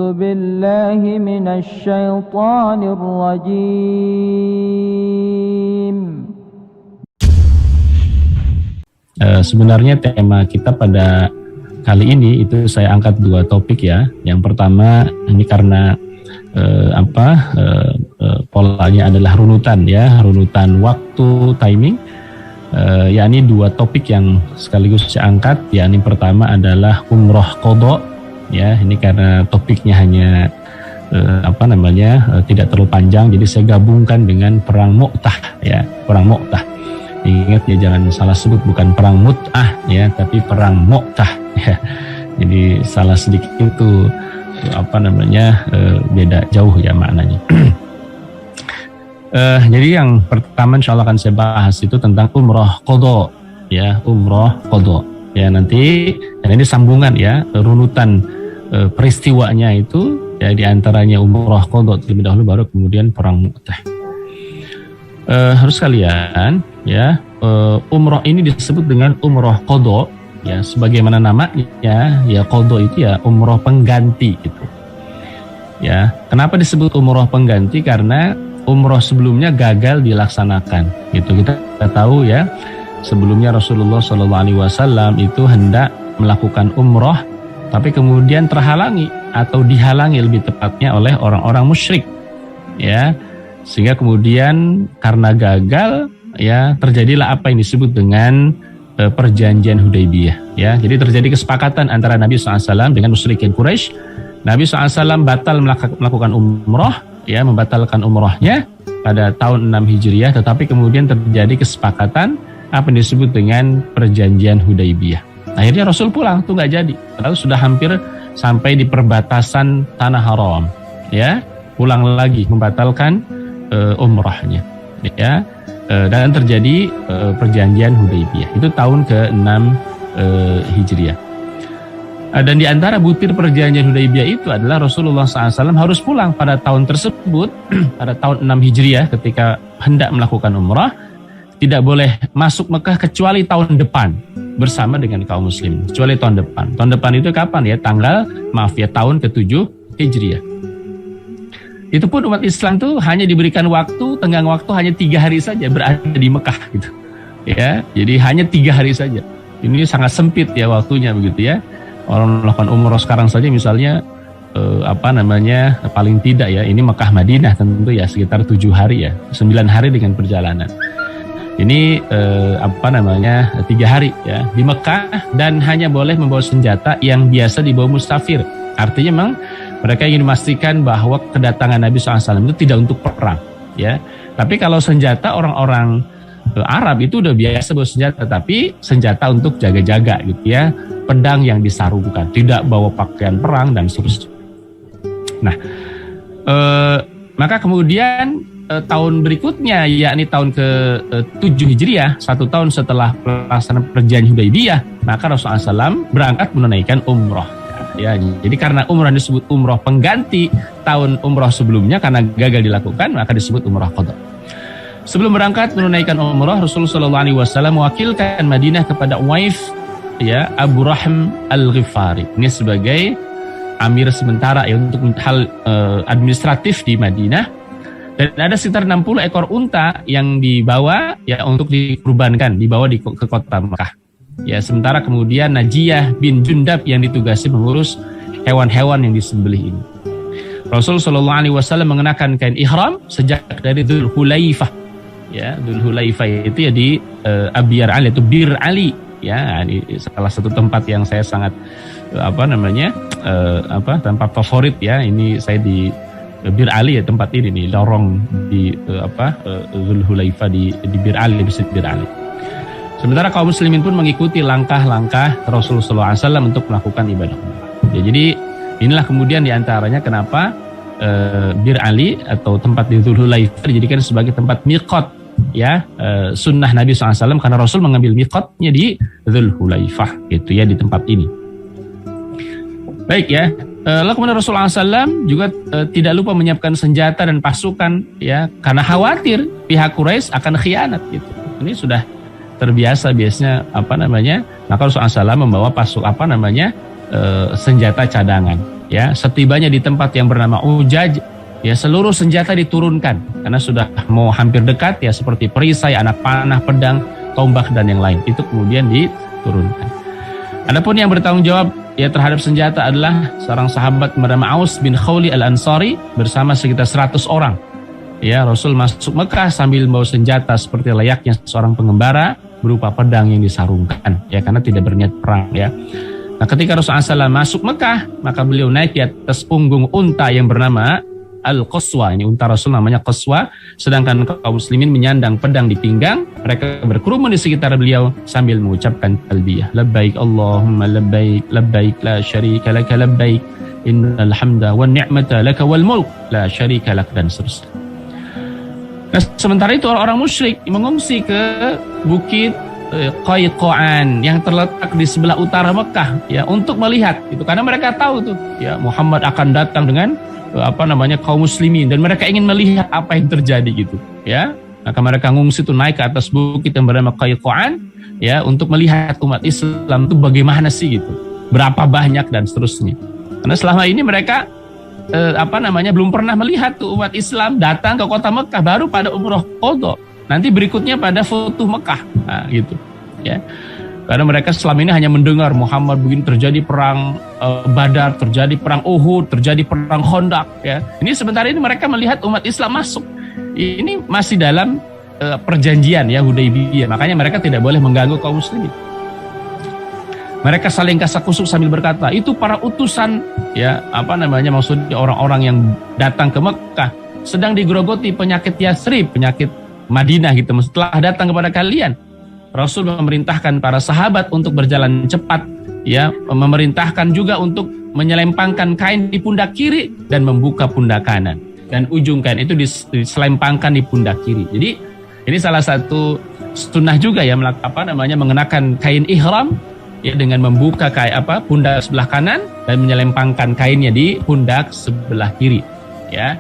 أعوذ بالله من الشيطان الرجيم. Sebenarnya tema kita pada kali ini itu saya angkat dua topik ya. Yang pertama ini karena polanya adalah runutan ya, runutan waktu timing. Yakni dua topik yang sekaligus saya angkat. Yakni pertama adalah umroh qadha ya. Ini karena topiknya hanya tidak terlalu panjang, jadi saya gabungkan dengan perang Mu'tah ya, perang Mu'tah. Ingat ya, jangan salah sebut, bukan perang Mut'ah ya, tapi perang Mu'tah ya. Jadi salah sedikit itu beda jauh ya maknanya. Jadi yang pertama insya Allah akan saya bahas itu tentang umroh qadha ya, umroh qadha ya. Nanti dan ini sambungan ya, runutan peristiwanya itu ya, diantaranya umroh qadha terlebih dahulu, baru kemudian perang Mu'tah. Harus kalian ya, umroh ini disebut dengan umroh qadha ya, sebagaimana namanya ya, qadha itu ya umroh pengganti gitu ya. Kenapa disebut umroh pengganti? Karena umroh sebelumnya gagal dilaksanakan gitu. Kita tahu ya, sebelumnya Rasulullah SAW itu hendak melakukan umroh, tapi kemudian terhalangi atau dihalangi lebih tepatnya oleh orang-orang musyrik ya, sehingga kemudian karena gagal ya, terjadilah apa yang disebut dengan perjanjian Hudaybiyah ya. Jadi terjadi kesepakatan antara Nabi SAW dengan musyrikin Quraisy. Nabi SAW batal melakukan umroh ya, membatalkan umrohnya pada tahun 6 Hijriah, tetapi kemudian terjadi kesepakatan apa yang disebut dengan perjanjian Hudaybiyah. Akhirnya Rasul pulang tuh nggak jadi, lalu sudah hampir sampai di perbatasan tanah haram ya, pulang lagi membatalkan umrahnya ya, dan terjadi perjanjian Hudaybiyah itu tahun ke-6 Hijriah. Dan di antara butir perjanjian Hudaybiyah itu adalah Rasulullah SAW harus pulang pada tahun tersebut pada tahun 6 Hijriah ketika hendak melakukan umrah, tidak boleh masuk Mekah kecuali tahun depan bersama dengan kaum muslim, kecuali tahun depan. Tahun depan itu kapan ya? Tahun ke-7 Hijriah. Itu pun umat Islam tuh hanya diberikan waktu, tenggang waktu hanya 3 hari saja berada di Mekah gitu ya. Jadi hanya 3 hari saja. Ini sangat sempit ya waktunya begitu ya. Orang melakukan umroh sekarang saja misalnya paling tidak ya, ini Mekah Madinah tentu ya sekitar 7 hari ya, 9 hari dengan perjalanan. Ini 3 hari ya di Mekah, dan hanya boleh membawa senjata yang biasa dibawa musafir. Artinya memang mereka ingin memastikan bahwa kedatangan Nabi SAW itu tidak untuk perang ya. Tapi kalau senjata, orang-orang Arab itu udah biasa bawa senjata, tapi senjata untuk jaga-jaga gitu ya, pedang yang disarungkan, tidak bawa pakaian perang dan seterusnya. Nah, maka kemudian tahun berikutnya, yakni tahun ke-7 Hijriah, 1 tahun setelah pelaksanaan perjanjian Hudaybiyah, maka Rasulullah SAW berangkat menunaikan umroh. Ya, jadi karena umroh disebut umroh pengganti tahun umroh sebelumnya karena gagal dilakukan, maka disebut umroh qadha. Sebelum berangkat menunaikan umroh, Rasulullah SAW mewakilkan Madinah kepada Uwaif ya, Abu Rahm Al-Ghifari. Ini sebagai amir sementara ya untuk hal administratif di Madinah. Dan ada sekitar 60 ekor unta yang dibawa ya untuk dikurbankan, dibawa ke kota Mekah. Ya, sementara kemudian Najiyah bin Jundab yang ditugasi mengurus hewan-hewan yang disembelih ini. Rasulullah SAW mengenakan kain ihram sejak dari Dzul Hulaifah. Ya, Dzul Hulaifah itu ya di Abyar Ali, itu Bir Ali. Ya, ini salah satu tempat yang saya sangat tempat favorit ya. Ini saya di Bir Ali ya, tempat ini nih, lorong di Dzul Hulaifah di Bir Ali, di Masjid Bir Ali. Sementara kaum muslimin pun mengikuti langkah-langkah Rasulullah SAW untuk melakukan ibadah umrah. Ya, jadi inilah kemudian diantaranya kenapa Bir Ali atau tempat di Dzul Hulaifah dijadikan sebagai tempat miqat ya, sunnah Nabi SAW, karena Rasul mengambil miqatnya di Dzul Hulaifah gitu ya, di tempat ini. Baik ya, lalu kemudian Rasulullah SAW juga tidak lupa menyiapkan senjata dan pasukan ya, karena khawatir pihak Quraisy akan khianat gitu. Ini sudah terbiasa biasanya maka Rasulullah SAW membawa senjata cadangan ya, setibanya di tempat yang bernama Ujaj, ya seluruh senjata diturunkan karena sudah mau hampir dekat, ya seperti perisai, anak panah, pedang, tombak dan yang lain itu kemudian diturunkan. Adapun yang bertanggung jawab ya terhadap senjata adalah seorang sahabat bernama Aus bin Khawli al-Ansari bersama sekitar 100 orang. Ya, Rasul masuk Mekah sambil membawa senjata seperti layaknya seorang pengembara berupa pedang yang disarungkan, ya karena tidak berniat perang, ya. Nah, ketika Rasulullah SAW masuk Mekah, maka beliau naik di atas punggung unta yang bernama Al-Qaswa. Ini unta Rasul namanya Qaswa, sedangkan kaum muslimin menyandang pedang di pinggang. Mereka berkerumun di sekitar beliau sambil mengucapkan talbiyah. Labbaik Allahumma labbaik, labbaik la syarika laka labbaik, innal hamda wan ni'mata laka wal mulk la syarika lak, dan seterusnya. Nah, sementara itu orang-orang musyrik mengungsi ke bukit Qayqa'an yang terletak di sebelah utara Mekah, ya, untuk melihat itu, karena mereka tahu tuh, ya, Muhammad akan datang dengan kaum muslimin, dan mereka ingin melihat apa yang terjadi gitu, ya. Maka mereka ngungsi tuh naik ke atas bukit yang bernama Qayqa'an, ya, untuk melihat umat Islam itu bagaimana sih gitu, berapa banyak dan seterusnya. Karena selama ini mereka belum pernah melihat tuh umat Islam datang ke kota Mekah, baru pada umroh qadha. Nanti berikutnya pada Futuh Mekah, nah, gitu, ya. Karena mereka selama ini hanya mendengar Muhammad begini, terjadi perang Badar, terjadi perang Uhud, terjadi perang Khandaq, ya. Ini sebentar ini mereka melihat umat Islam masuk. Ini masih dalam perjanjian, ya, Hudaybiyah. Makanya mereka tidak boleh mengganggu kaum muslimin. Mereka saling kasak-kusuk sambil berkata, itu para utusan, ya, maksudnya orang-orang yang datang ke Mekah sedang digerogoti penyakit Yathrib, penyakit Madinah gitu. Setelah datang kepada kalian, Rasul memerintahkan para sahabat untuk berjalan cepat, ya, memerintahkan juga untuk menyelempangkan kain di pundak kiri dan membuka pundak kanan, dan ujung kain itu diselempangkan di pundak kiri. Jadi ini salah satu sunnah juga, ya, mengenakan kain ihram, ya, dengan membuka pundak sebelah kanan dan menyelempangkan kainnya di pundak sebelah kiri, ya.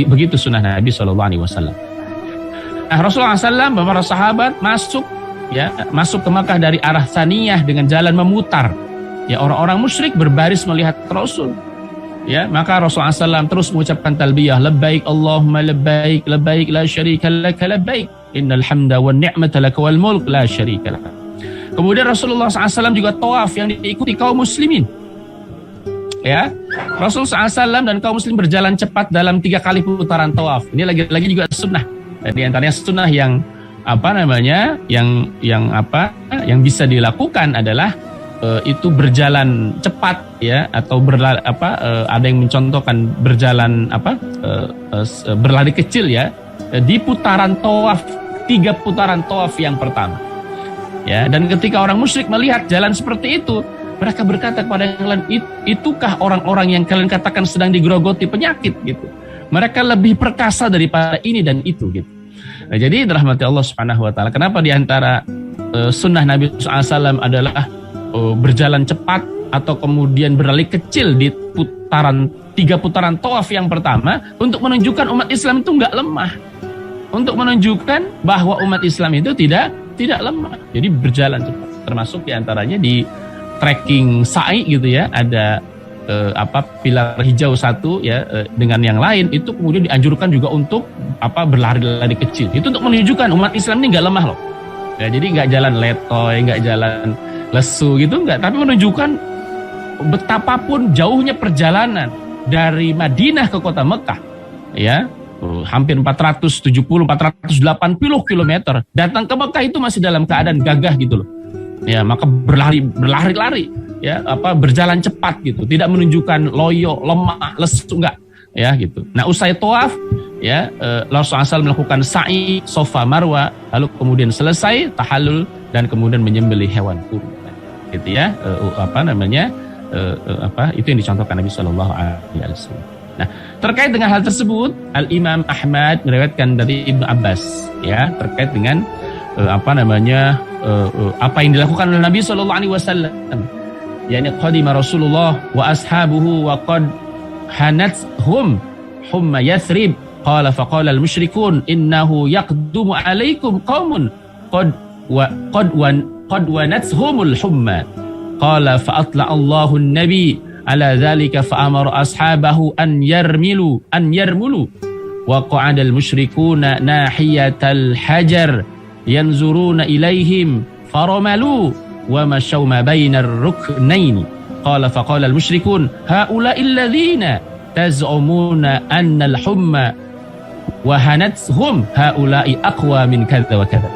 Begitu sunnah Nabi SAW. Nah, Rasulullah SAW beberapa sahabat masuk ke Makkah dari arah Thaniyah dengan jalan memutar. Ya, orang-orang musyrik berbaris melihat Rasul. Ya, maka Rasulullah SAW terus mengucapkan talbiyah, labbaik Allahumma labbaik, labbaik la syarika laka labbaik, innal hamda wan ni'mata laka wal mulk la syarika lak. Kemudian Rasulullah SAW juga tawaf yang diikuti kaum muslimin. Ya, Rasulullah SAW dan kaum muslim berjalan cepat dalam 3 kali putaran tawaf. Ini lagi-lagi juga sunnah. Dan di antaranya sunnah yang yang bisa dilakukan adalah itu berjalan cepat, ya, atau ada yang mencontohkan berjalan berlari kecil, ya, di putaran tawaf, 3 putaran tawaf yang pertama, ya. Dan ketika orang musyrik melihat jalan seperti itu, mereka berkata kepada yang lain, itukah orang-orang yang kalian katakan sedang digerogoti penyakit gitu. Mereka lebih perkasa daripada ini dan itu gitu. Nah, jadi dirahmati Allah Subhanahu wa taala, kenapa di antara sunnah Nabi SAW adalah berjalan cepat atau kemudian berlari kecil di 3 putaran tawaf yang pertama, untuk menunjukkan umat Islam itu enggak lemah. Untuk menunjukkan bahwa umat Islam itu tidak lemah. Jadi berjalan cepat. Termasuk di antaranya di trekking sa'i gitu, ya, ada pilar hijau satu, ya, dengan yang lain itu kemudian dianjurkan juga untuk berlari-lari kecil. Itu untuk menunjukkan umat Islam ini nggak lemah loh. Ya, jadi nggak jalan letoy, nggak jalan lesu gitu, nggak. Tapi menunjukkan betapapun jauhnya perjalanan dari Madinah ke kota Mekah, ya, hampir 480 kilometer. Datang ke Mekah itu masih dalam keadaan gagah gitu loh. Ya, maka berlari-lari, ya, berjalan cepat gitu, tidak menunjukkan loyo, lemah, lesu, enggak, ya, gitu. Nah, usai tawaf, ya, Rasulullah SAW melakukan sa'i Safa Marwa, lalu kemudian selesai tahallul dan kemudian menyembelih hewan kurban, gitu, ya. Itu yang dicontohkan Nabi Shallallahu Alaihi Wasallam. Nah, terkait dengan hal tersebut, Al Imam Ahmad meriwayatkan dari Ibnu Abbas, ya, terkait dengan apa yang dilakukan oleh Nabi Shallallahu Alaihi Wasallam. Yani qadima Rasulullah wa ashabuhu wa qad hanathum humma Yathrib, qala faqala al-musyrikun innahu yaqdumu alaikum qaumun qad wanathumul humma qala fa atla Allahu an-nabi ala dzalika fa amara ashabahu an yarmulu wa qa'ada al-musyrikuna nahiyatal hajar yanzuruna ilaihim faramalu wa mashaw ma bainar ruknaini qala fa qala al-musyrikun haula'i alladhina taz'umuna anna al-humma wa hanathum haula'i aqwa min kadza wa kadza.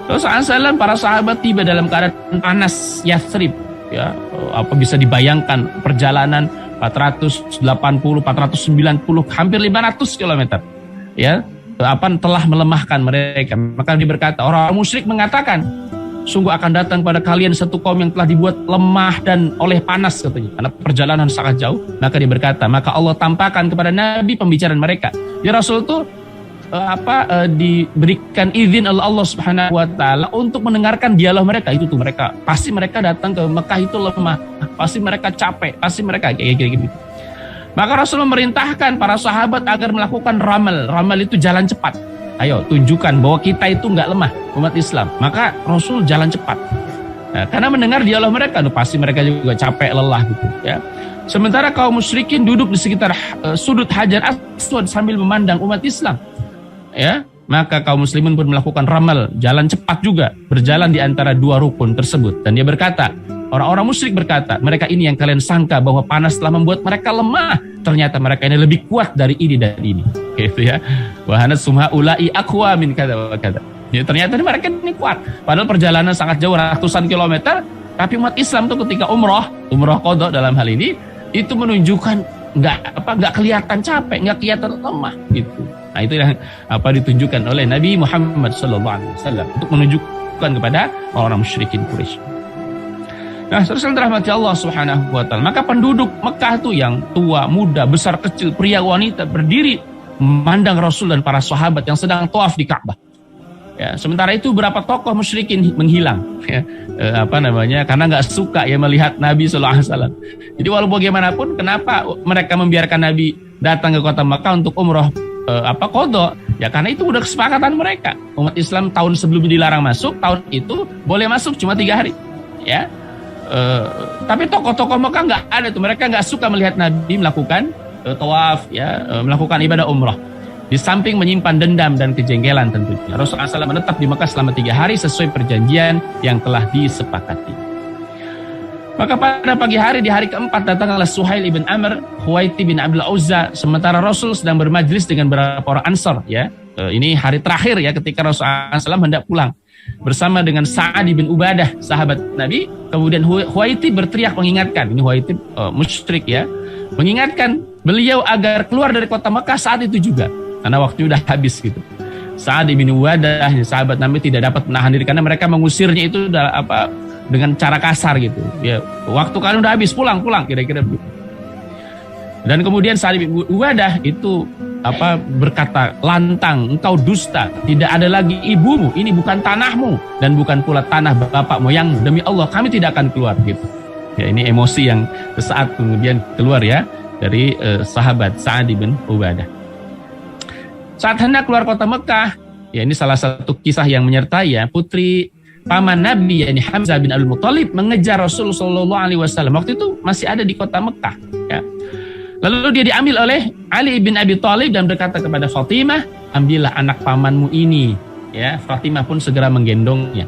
Rasulullah SAW, para sahabat tiba dalam keadaan panas Yathrib, ya, apa bisa dibayangkan perjalanan 480, 490, hampir 500 km, ya, telah melemahkan mereka. Maka dia berkata, orang musyrik mengatakan, sungguh akan datang pada kalian satu kaum yang telah dibuat lemah dan oleh panas, katanya, karena perjalanan sangat jauh. Maka dia berkata, maka Allah tampakkan kepada Nabi pembicaraan mereka. Ya Rasul itu diberikan izin oleh Allah Subhanahu wa taala untuk mendengarkan dialog mereka. Itu tuh mereka pasti mereka datang ke Mekah itu lemah, pasti mereka capek, pasti mereka kayak gitu. Maka Rasul memerintahkan para sahabat agar melakukan ramal itu jalan cepat. Ayo tunjukkan bahwa kita itu nggak lemah, umat Islam. Maka Rasul jalan cepat. Nah, karena mendengar dialog mereka, pasti mereka juga capek, lelah gitu, ya. Sementara kaum musyrikin duduk di sekitar sudut Hajar Aswad sambil memandang umat Islam. Ya, maka kaum muslimin pun melakukan ramal, jalan cepat juga, berjalan di antara dua rukun tersebut. Dan dia berkata, orang-orang musyrik berkata, mereka ini yang kalian sangka bahwa panas telah membuat mereka lemah, ternyata mereka ini lebih kuat dari ini dan ini. Gitu ya. Wa hanatsum haula'i aqwa min kadza wa kadza. Ya, ternyata mereka ini kuat. Padahal perjalanan sangat jauh, ratusan kilometer, tapi umat Islam tuh ketika umroh qadha dalam hal ini, itu menunjukkan nggak kelihatan capek, nggak kelihatan lemah gitu. Nah, itu yang ditunjukkan oleh Nabi Muhammad SAW untuk menunjukkan kepada orang musyrikin Quraisy. Nah, terus dirahmati Allah Subhanahu wa taala. Maka penduduk Mekah itu yang tua, muda, besar, kecil, pria, wanita berdiri memandang Rasul dan para sahabat yang sedang tawaf di Ka'bah. Ya, sementara itu beberapa tokoh musyrikin menghilang, ya, karena nggak suka ya melihat Nabi SAW. Jadi walau bagaimanapun, kenapa mereka membiarkan Nabi datang ke kota Mekah untuk umroh qadha? Ya karena itu udah kesepakatan mereka. Umat Islam tahun sebelumnya dilarang masuk, tahun itu boleh masuk cuma 3 hari. Ya, tapi tokoh-tokoh Mekah nggak ada tuh, mereka nggak suka melihat Nabi melakukan tawaf, ya, melakukan ibadah umroh. Di samping menyimpan dendam dan kejengkelan tentunya, Rasulullah SAW menetap di Mekah selama 3 hari sesuai perjanjian yang telah disepakati. Maka pada pagi hari di hari keempat datanglah Suhail ibn Amr, Khuwaiti bin Abdul Uzza, sementara Rasul sedang bermajlis dengan beberapa orang Ansar. Ya, ini hari terakhir ya ketika Rasulullah SAW hendak pulang bersama dengan Sa'ad bin Ubadah, sahabat Nabi. Kemudian Khuwaiti berteriak mengingatkan, ini Khuwaiti musyrik ya, mengingatkan beliau agar keluar dari kota Mekah saat itu juga, karena waktu udah habis gitu. Sa'ad bin Ubadah, sahabat Nabi, tidak dapat menahan diri karena mereka mengusirnya itu dengan cara kasar gitu. Ya, waktu kalian udah habis, pulang kira-kira begitu. Dan kemudian Sa'ad bin Ubadah itu berkata lantang, engkau dusta, tidak ada lagi ibumu, ini bukan tanahmu dan bukan pula tanah bapak moyangmu, demi Allah kami tidak akan keluar gitu. Ya, ini emosi yang sesaat kemudian keluar ya dari sahabat Sa'ad bin Ubadah. Saat hendak keluar kota Mekah, ya ini salah satu kisah yang menyertai ya, putri paman Nabi yakni Hamzah bin Abdul Muthalib mengejar Rasulullah SAW. Waktu itu masih ada di kota Mekah. Ya. Lalu dia diambil oleh Ali bin Abi Thalib dan berkata kepada Fatimah, ambillah anak pamanmu ini. Ya, Fatimah pun segera menggendongnya.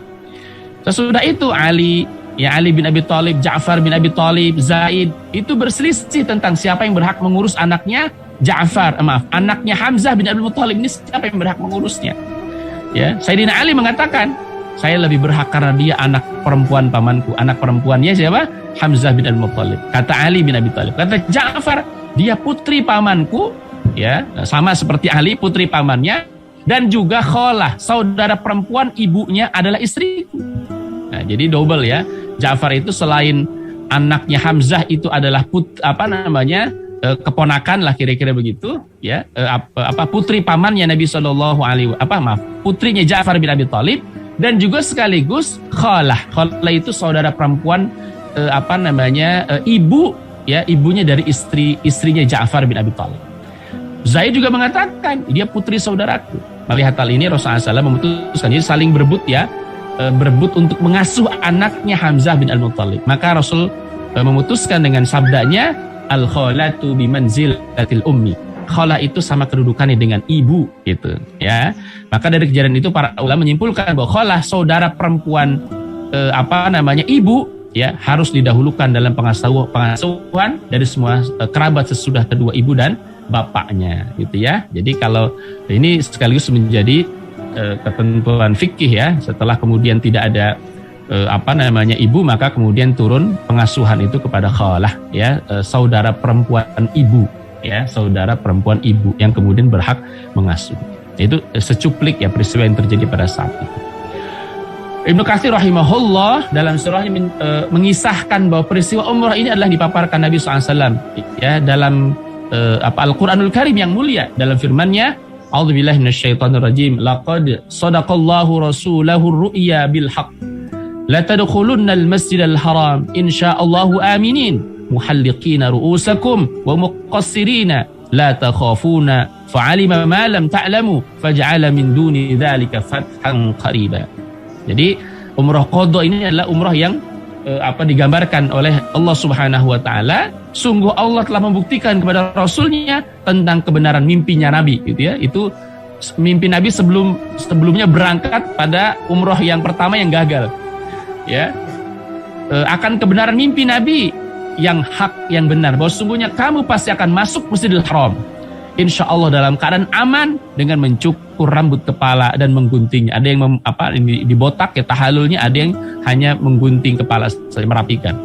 Sesudah itu Ali bin Abi Thalib, Ja'far bin Abi Thalib, Zaid itu berselisih tentang siapa yang berhak mengurus anaknya anaknya Hamzah bin Abdul Muthalib ini, siapa yang berhak mengurusnya. Ya, Sayyidina Ali mengatakan, saya lebih berhak karena dia anak perempuan pamanku. Anak perempuannya siapa? Hamzah bin Abdul Muthalib. Kata Ali bin Abi Thalib. Kata Ja'far, dia putri pamanku, ya, sama seperti Ali putri pamannya, dan juga Kholah, saudara perempuan ibunya adalah istriku. Nah, jadi double ya. Ja'far itu selain anaknya Hamzah itu adalah keponakan lah kira-kira begitu, ya. Putri pamannya Nabi Shallallahu Alaihi putrinya Ja'far bin Abi Thalib. Dan juga sekaligus Kholah itu saudara perempuan ibu, ya, ibunya dari istrinya Ja'far bin Abi Thalib. Zaid juga mengatakan dia putri saudaraku. Melihat hal ini Rasulullah SAW memutuskan, jadi saling berebut ya, berebut untuk mengasuh anaknya Hamzah bin Al-Muttalib. Maka Rasul memutuskan dengan sabdanya, al-khalatu bimanzilatil ummi. Khalah itu sama kedudukannya dengan ibu, gitu ya. Maka dari kejadian itu para ulama menyimpulkan bahwa khalah, saudara perempuan ibu, ya, harus didahulukan dalam pengasuhan dari semua kerabat sesudah kedua ibu dan bapaknya, gitu ya. Jadi kalau ini sekaligus menjadi ketentuan fikih ya, setelah kemudian tidak ada ibu, maka kemudian turun pengasuhan itu kepada khalah, ya, saudara perempuan ibu, ya, saudara perempuan ibu yang kemudian berhak mengasuh. Itu secuplik ya peristiwa yang terjadi pada saat itu. Ibnu Katsir rahimahullah dalam surahnya mengisahkan bahwa peristiwa umrah ini adalah dipaparkan Nabi SAW ya dalam Al-Quranul Karim yang mulia dalam firman-Nya, a'udzubillahi minasyaitonirrajim, laqad sadaqallahu rasulahu ru'ya bil haqq la tadkhulunnal masjidal haram insyaallahu aminin muhalliqina ru'usakum wa muqassirina la takhafuna fa'alima ma lam ta'lamu faj'ala min duni dzalika fathan qariba. Jadi umrah qadha ini adalah umrah yang digambarkan oleh Allah Subhanahu wa taala. Sungguh Allah telah membuktikan kepada Rasulnya tentang kebenaran mimpinya Nabi, gitu ya. Itu mimpi Nabi sebelumnya berangkat pada umrah yang pertama yang gagal. Ya. Akan kebenaran mimpi Nabi yang hak, yang benar, bahwa sungguhnya kamu pasti akan masuk Masjidil Haram, insya Allah dalam keadaan aman, dengan mencukur rambut kepala dan mengguntingnya. Ada yang dibotak ya tahallulnya, ada yang hanya menggunting kepala saja, merapikan.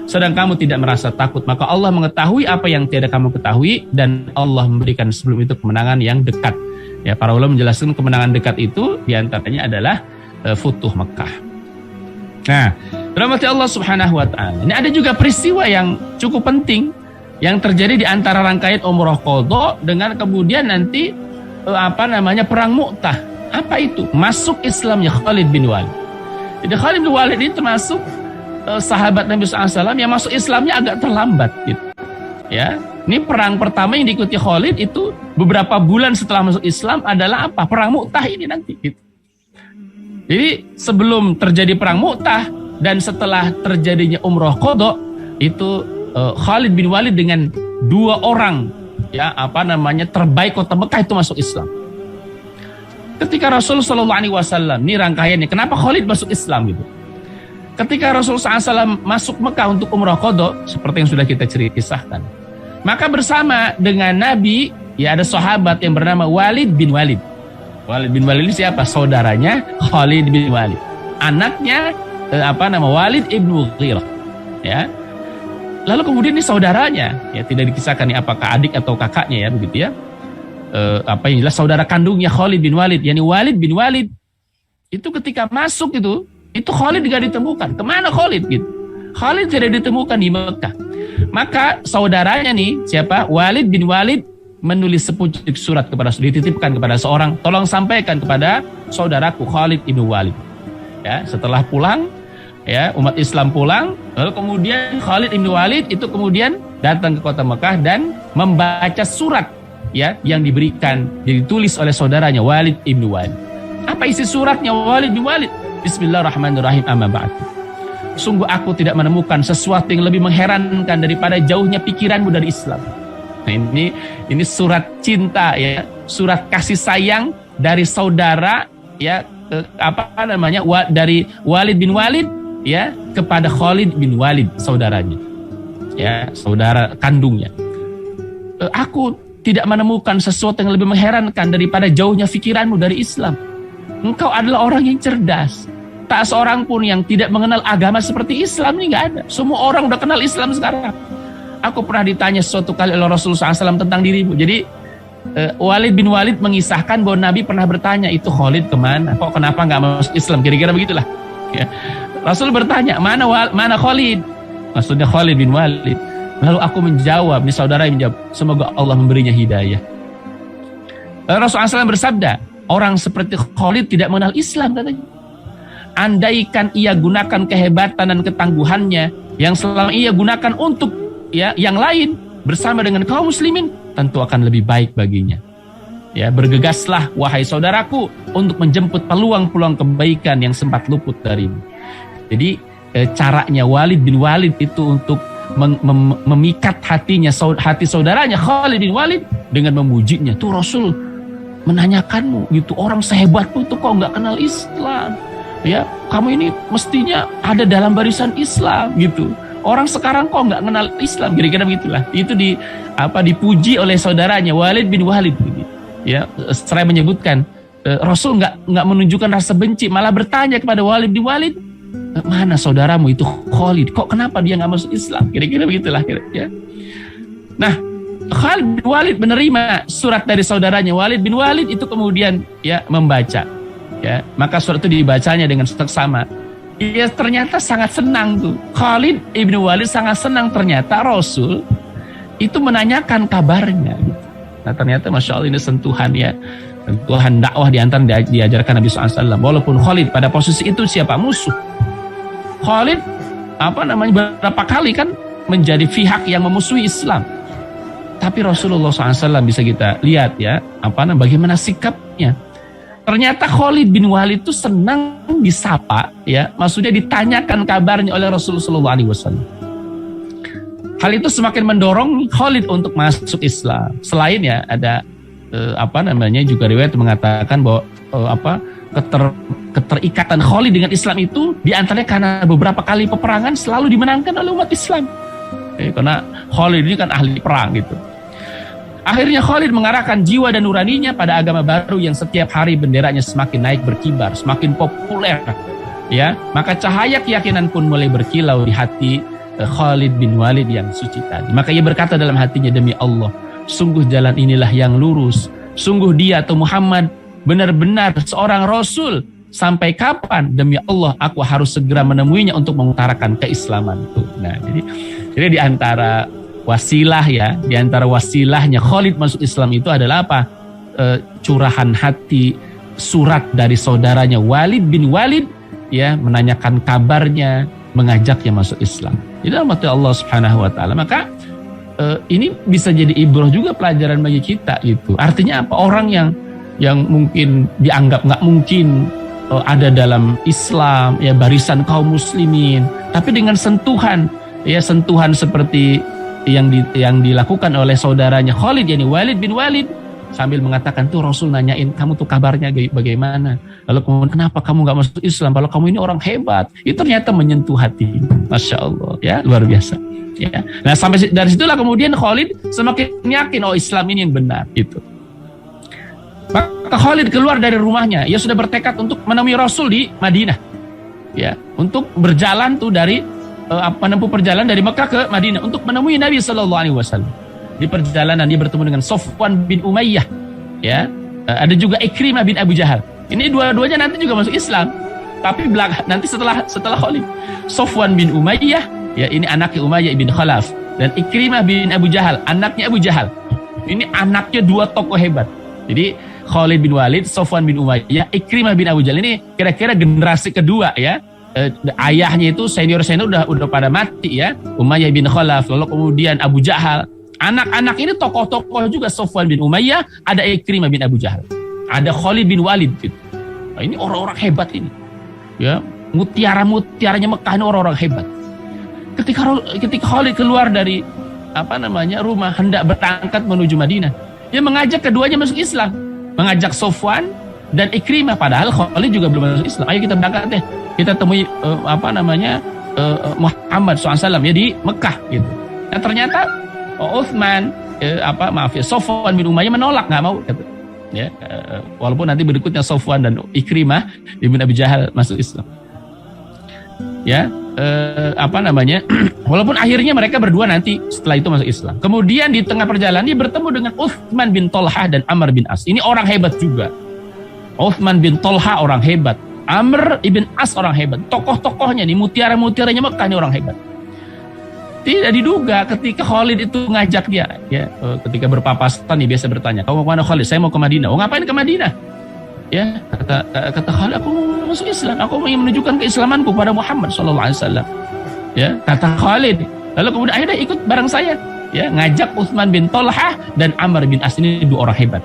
Sedang kamu tidak merasa takut, maka Allah mengetahui apa yang tiada kamu ketahui, dan Allah memberikan sebelum itu kemenangan yang dekat. Ya, para ulama menjelaskan kemenangan dekat itu diantaranya adalah Futuh Mekah. Nah, rahmati Allah Subhanahu wa taala. Ini ada juga peristiwa yang cukup penting yang terjadi di antara rangkaian umrah qadha dengan kemudian nanti perang Mu'tah. Apa itu? Masuk Islamnya Khalid bin Walid. Jadi Khalid bin Walid ini termasuk sahabat Nabi SAW yang masuk Islamnya agak terlambat, gitu. Ya, ini perang pertama yang diikuti Khalid itu beberapa bulan setelah masuk Islam adalah apa? Perang Mu'tah ini nanti, gitu. Jadi sebelum terjadi perang Mu'tah dan setelah terjadinya umrah qadha itu Khalid bin Walid dengan 2 orang ya terbaik kota Mekah itu masuk Islam. Ketika Rasulullah SAW, ini rangkaiannya kenapa Khalid masuk Islam gitu. Ketika Rasulullah SAW masuk Mekah untuk umrah qadha seperti yang sudah kita kisahkan, maka bersama dengan Nabi ya ada sahabat yang bernama Walid bin Walid. Walid bin Walid ini siapa? Saudaranya Khalid bin Walid, anaknya Walid ibnu Mughirah, ya. Lalu kemudian ini saudaranya, ya tidak dikisahkan nih apakah adik atau kakaknya ya begitu ya. Yang jelas saudara kandungnya Khalid bin Walid, yakni Walid bin Walid. Itu ketika masuk itu Khalid tidak ditemukan. Kemana Khalid gitu? Khalid tidak ditemukan di Mekah. Maka saudaranya nih siapa? Walid bin Walid menulis sepucuk surat dititipkan kepada seorang, tolong sampaikan kepada saudaraku Khalid bin Walid. Ya, setelah pulang ya umat Islam pulang, lalu kemudian Khalid bin Walid itu kemudian datang ke kota Mekah dan membaca surat ya yang ditulis oleh saudaranya Walid bin Walid. Apa isi suratnya Walid bin Walid? Bismillahirrahmanirrahim, amma ba'd. Sungguh aku tidak menemukan sesuatu yang lebih mengherankan daripada jauhnya pikiranmu dari Islam. Nah, ini surat cinta ya, surat kasih sayang dari saudara ya dari Walid bin Walid ya kepada Khalid bin Walid, saudaranya. Ya, saudara kandungnya. Aku tidak menemukan sesuatu yang lebih mengherankan daripada jauhnya pikiranmu dari Islam. Engkau adalah orang yang cerdas. Tak seorang pun yang tidak mengenal agama seperti Islam ini nggak ada. Semua orang udah kenal Islam sekarang. Aku pernah ditanya suatu kali oleh Rasulullah SAW tentang dirimu. Jadi Walid bin Walid mengisahkan bahwa Nabi pernah bertanya, itu Khalid kemana? Kok kenapa nggak masuk Islam? Kira-kira begitulah. Ya. Rasul bertanya, mana Khalid? Maksudnya Khalid bin Walid. Lalu aku menjawab, ini saudara yang menjawab, semoga Allah memberinya hidayah. Rasulullah SAW bersabda, orang seperti Khalid tidak mengenal Islam katanya. Andaikan ia gunakan kehebatan dan ketangguhannya yang selama ia gunakan untuk ya yang lain bersama dengan kaum muslimin, tentu akan lebih baik baginya. Ya, bergegaslah wahai saudaraku untuk menjemput peluang-peluang kebaikan yang sempat luput darimu. Jadi caranya Walid bin Walid itu untuk memikat hati saudaranya Khalid bin Walid dengan memujinya. Tuh Rasul menanyakanmu gitu, orang sehebatmu tuh kok nggak kenal Islam? Ya, kamu ini mestinya ada dalam barisan Islam gitu. Orang sekarang kok nggak kenal Islam, kira-kira begitulah. Itu dipuji oleh saudaranya Walid bin Walid. Gitu. Ya, saya menyebutkan Rasul nggak menunjukkan rasa benci, malah bertanya kepada Walid bin Walid, mana saudaramu itu Khalid? Kok kenapa dia nggak masuk Islam? Kira-kira begitulah. Ya. Nah, Khalid bin Walid menerima surat dari saudaranya Walid bin Walid itu kemudian ya membaca. Ya, maka surat itu dibacanya dengan seksama. Ya ternyata sangat senang tuh. Khalid bin Walid sangat senang ternyata Rasul itu menanyakan kabarnya. Gitu. Nah ternyata Masya Allah ini sentuhan ya. Sentuhan dakwah diajarkan Nabi SAW. Walaupun Khalid pada posisi itu siapa? Musuh. Khalid berapa kali kan menjadi pihak yang memusuhi Islam. Tapi Rasulullah SAW bisa kita lihat ya. Bagaimana sikapnya. Ternyata Khalid bin Walid itu senang disapa, ya, maksudnya ditanyakan kabarnya oleh Rasulullah SAW. Hal itu semakin mendorong Khalid untuk masuk Islam. Selain ya ada juga riwayat mengatakan bahwa keterikatan Khalid dengan Islam itu diantaranya karena beberapa kali peperangan selalu dimenangkan oleh umat Islam. Karena Khalid ini kan ahli perang gitu. Akhirnya Khalid mengarahkan jiwa dan nuraninya pada agama baru yang setiap hari benderanya semakin naik berkibar, semakin populer. Ya, maka cahaya keyakinan pun mulai berkilau di hati Khalid bin Walid yang suci tadi. Maka ia berkata dalam hatinya, demi Allah, sungguh jalan inilah yang lurus. Sungguh dia atau Muhammad benar-benar seorang Rasul. Sampai kapan? Demi Allah, aku harus segera menemuinya untuk mengutarakan keislamanku. Nah, jadi di antara wasilah ya, di antara wasilahnya Khalid masuk Islam itu adalah apa? Curahan hati surat dari saudaranya Walid bin Walid ya, menanyakan kabarnya, mengajaknya masuk Islam. Itu rahmat Allah Subhanahu wa taala. Maka ini bisa jadi ibrah juga, pelajaran bagi kita gitu. Artinya apa? Orang yang mungkin dianggap nggak mungkin ada dalam Islam ya, barisan kaum muslimin, tapi dengan sentuhan seperti yang dilakukan oleh saudaranya Khalid, yakni Walid bin Walid, sambil mengatakan tuh Rasul nanyain kamu tuh kabarnya bagaimana, lalu kemudian kenapa kamu nggak masuk Islam, kalau kamu ini orang hebat. Itu ternyata menyentuh hati. Masya Allah ya, luar biasa ya. Nah sampai dari situlah kemudian Khalid semakin yakin Islam ini yang benar gitu. Maka Khalid keluar dari rumahnya, ia sudah bertekad untuk menemui Rasul di Madinah ya, untuk berjalan tuh dari menempuh perjalanan dari Mekah ke Madinah untuk menemui Nabi SAW. Di perjalanan dia bertemu dengan Safwan bin Umayyah, ya, ada juga Ikrimah bin Abu Jahal. Ini dua-duanya nanti juga masuk Islam, tapi nanti setelah Khalid. Safwan bin Umayyah, ya, ini anaknya Umayyah bin Khalaf, dan Ikrimah bin Abu Jahal, anaknya Abu Jahal. Ini anaknya dua tokoh hebat. Jadi Khalid bin Walid, Safwan bin Umayyah, Ikrimah bin Abu Jahal ini kira-kira generasi kedua ya. Ayahnya itu senior udah pada mati ya, Umayyah bin Khalaf, lalu kemudian Abu Jahal. Anak-anak ini tokoh-tokoh juga, Safwan bin Umayyah, ada Ikrimah bin Abu Jahal, ada Khalid bin Walid gitu. Nah, ini orang-orang hebat ini ya, mutiaranya Mekah ini orang-orang hebat. Ketika Khalid keluar dari rumah hendak berangkat menuju Madinah, dia mengajak keduanya masuk Islam, mengajak Safwan dan Ikrimah, padahal Khalid juga belum masuk Islam. Ayo kita berangkat deh, kita temui Muhammad SAW ya di Mekah gitu. Nah ternyata Uthman Safwan bin Umayyah menolak, nggak mau gitu. Ya, walaupun nanti berikutnya Safwan dan Ikrimah ibn Abi Jahal masuk Islam. Ya, walaupun akhirnya mereka berdua nanti setelah itu masuk Islam. Kemudian di tengah perjalanan dia bertemu dengan Uthman bin Tolhah dan Amr bin As. Ini orang hebat juga. Uthman bin Tolhah orang hebat, Amr ibn As orang hebat. Tokoh-tokohnya nih, mutiara-mutiaranya Mekah ini orang hebat. Tidak diduga ketika Khalid itu ngajak dia, ya, ketika berpapasan nih biasa bertanya, "Kamu mau kemana Khalid?" "Saya mau ke Madinah." "Oh, ngapain ke Madinah?" Ya, kata Khalid, "Aku mau masuk Islam. Aku ingin menunjukkan keislamanku pada Muhammad SAW." Ya, kata Khalid. Lalu kemudian ayo deh ikut bareng saya. Ya, ngajak Uthman bin Tolhah dan Amr bin As, ini dua orang hebat.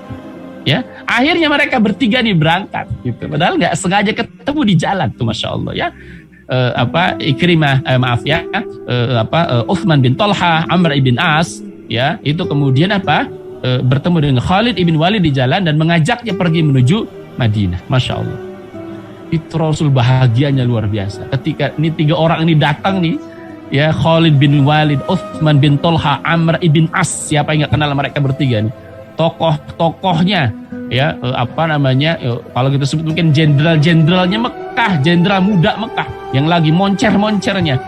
Ya, akhirnya mereka bertiga nih berangkat gitu. Padahal nggak sengaja ketemu di jalan tuh, masya Allah ya. Ikrimah, Uthman bin Talha, Amr ibn As, ya, itu kemudian bertemu dengan Khalid ibn Walid di jalan dan mengajaknya pergi menuju Madinah, masya Allah. Itu Rasul bahagianya luar biasa. Ketika ini 3 orang ini datang nih, ya, Khalid bin Walid, Uthman bin Talha, Amr ibn As, siapa yang nggak kenal mereka bertiga nih? Tokoh-tokohnya, ya, kalau kita sebut mungkin jenderal-jenderalnya Mekah, jenderal muda Mekah yang lagi moncer-moncernya,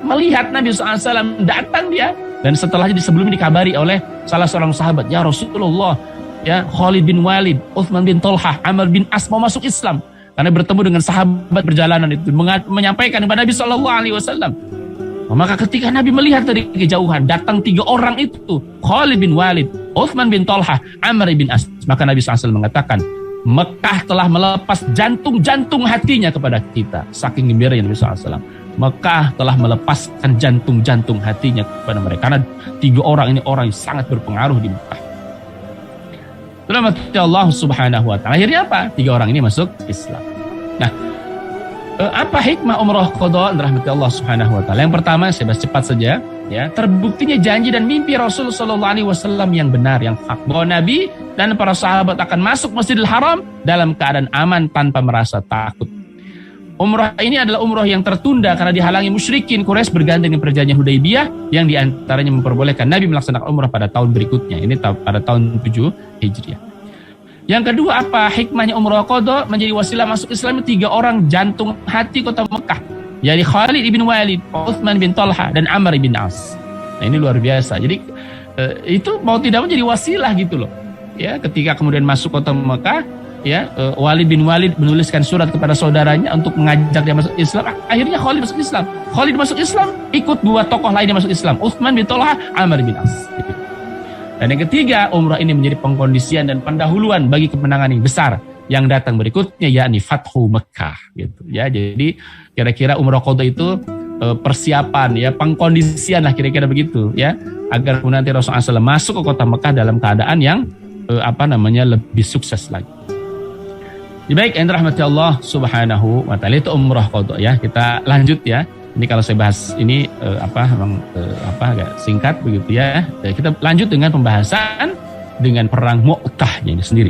melihat Nabi SAW datang dia, dan setelahnya sebelumnya dikabari oleh salah seorang sahabat, ya Rasulullah, ya, Khalid bin Walid, Uthman bin Talha, Amr bin As mau masuk Islam, karena bertemu dengan sahabat perjalanan itu, menyampaikan kepada Nabi SAW. Maka ketika Nabi melihat dari kejauhan datang 3 orang itu, Khalid bin Walid, Uthman bin Talha, Amr bin As, maka Nabi SAW mengatakan, Mekah telah melepas jantung-jantung hatinya kepada kita. Saking gembiranya Nabi SAW. Mekah telah melepaskan jantung-jantung hatinya kepada mereka. Karena 3 orang ini orang yang sangat berpengaruh di Mekah. Rahmati Allah Subhanahu wa ta'ala. Akhirnya apa? 3 orang ini masuk Islam. Nah, apa hikmah umrah qadha rahmati Allah Subhanahu wa taala? Yang pertama, saya bahas cepat saja, ya, terbuktinya janji dan mimpi Rasul sallallahu alaihi wasallam yang benar, yang hak, bahwa Nabi dan para sahabat akan masuk Masjidil Haram dalam keadaan aman tanpa merasa takut. Umrah ini adalah umrah yang tertunda karena dihalangi musyrikin Quraisy berganti dengan perjanjian Hudaybiyah yang diantaranya memperbolehkan Nabi melaksanakan umrah pada tahun berikutnya. Ini pada tahun 7 Hijriah. Yang kedua, apa hikmahnya umrah qadha? Menjadi wasilah masuk Islam 3 orang jantung hati kota Mekah, yaitu Khalid ibn Walid, Uthman bin Talha, dan Amr bin As. Nah, ini luar biasa. Jadi itu mau tidak mau jadi wasilah gitu loh. Ya, ketika kemudian masuk kota Mekah, ya, Walid bin Walid menuliskan surat kepada saudaranya untuk mengajak dia masuk Islam. Akhirnya Khalid masuk Islam. Khalid masuk Islam, ikut 2 tokoh lainnya masuk Islam, Uthman bin Talha, Amr bin As. Dan yang ketiga, umrah ini menjadi pengkondisian dan pendahuluan bagi kemenangan yang besar yang datang berikutnya, yakni Fathu Mekah gitu ya. Jadi kira-kira umrah qadha itu persiapan, ya, pengkondisian lah kira-kira begitu ya, agar nanti Rasulullah SAW masuk ke kota Mekah dalam keadaan yang lebih sukses lagi. Baik, yang dirahmati Allah Subhanahu wa taala, itu umrah qadha ya. Kita lanjut ya. Ini kalau saya bahas ini agak singkat begitu ya. Kita lanjut dengan pembahasan dengan perang Mu'tahnya ini sendiri.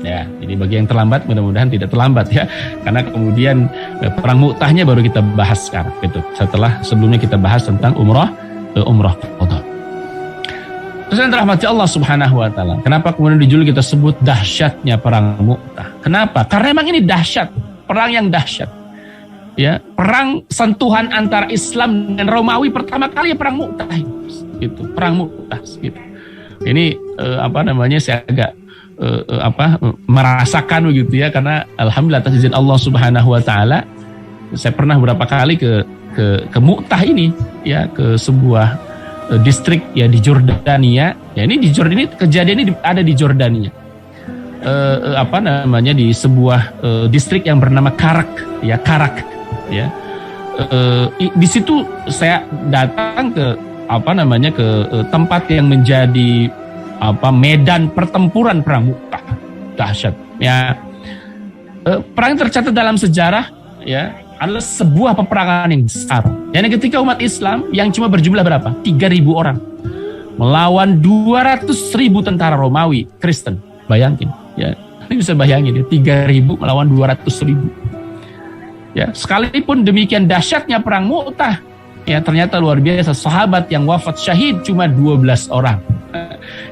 Ya, ini bagi yang terlambat mudah-mudahan tidak terlambat ya. Karena kemudian perang Mu'tahnya baru kita bahas sekarang gitu. Setelah sebelumnya kita bahas tentang umrah qadha. Terus yang dirahmati Allah Subhanahu wa taala. Kenapa kemudian di judul kita sebut dahsyatnya perang Mu'tah? Kenapa? Karena memang ini dahsyat, perang yang dahsyat. Ya, perang sentuhan antara Islam dan Romawi pertama kali ya perang Mu'tah gitu, perang Mu'tah gitu. Ini saya agak merasakan begitu ya, karena alhamdulillah atas izin Allah Subhanahu wa taala saya pernah beberapa kali ke Mu'tah ini ya, ke sebuah distrik ya di Jordania. Ya, ini di Jordania, kejadian ini ada di Jordania. Di sebuah distrik yang bernama Karak ya. Di situ saya datang ke tempat yang menjadi medan pertempuran perang Mu'tah. Dahsyat ya. Perang tercatat dalam sejarah ya adalah sebuah peperangan yang besar. Yang ketika umat Islam yang cuma berjumlah berapa? 3.000 orang melawan 200.000 tentara Romawi Kristen. Bayangin ya. Ini bisa bayangin ya, 3.000 melawan 200.000. Ya, sekalipun demikian dahsyatnya perang Mu'tah, ya ternyata luar biasa, sahabat yang wafat syahid cuma 12 orang.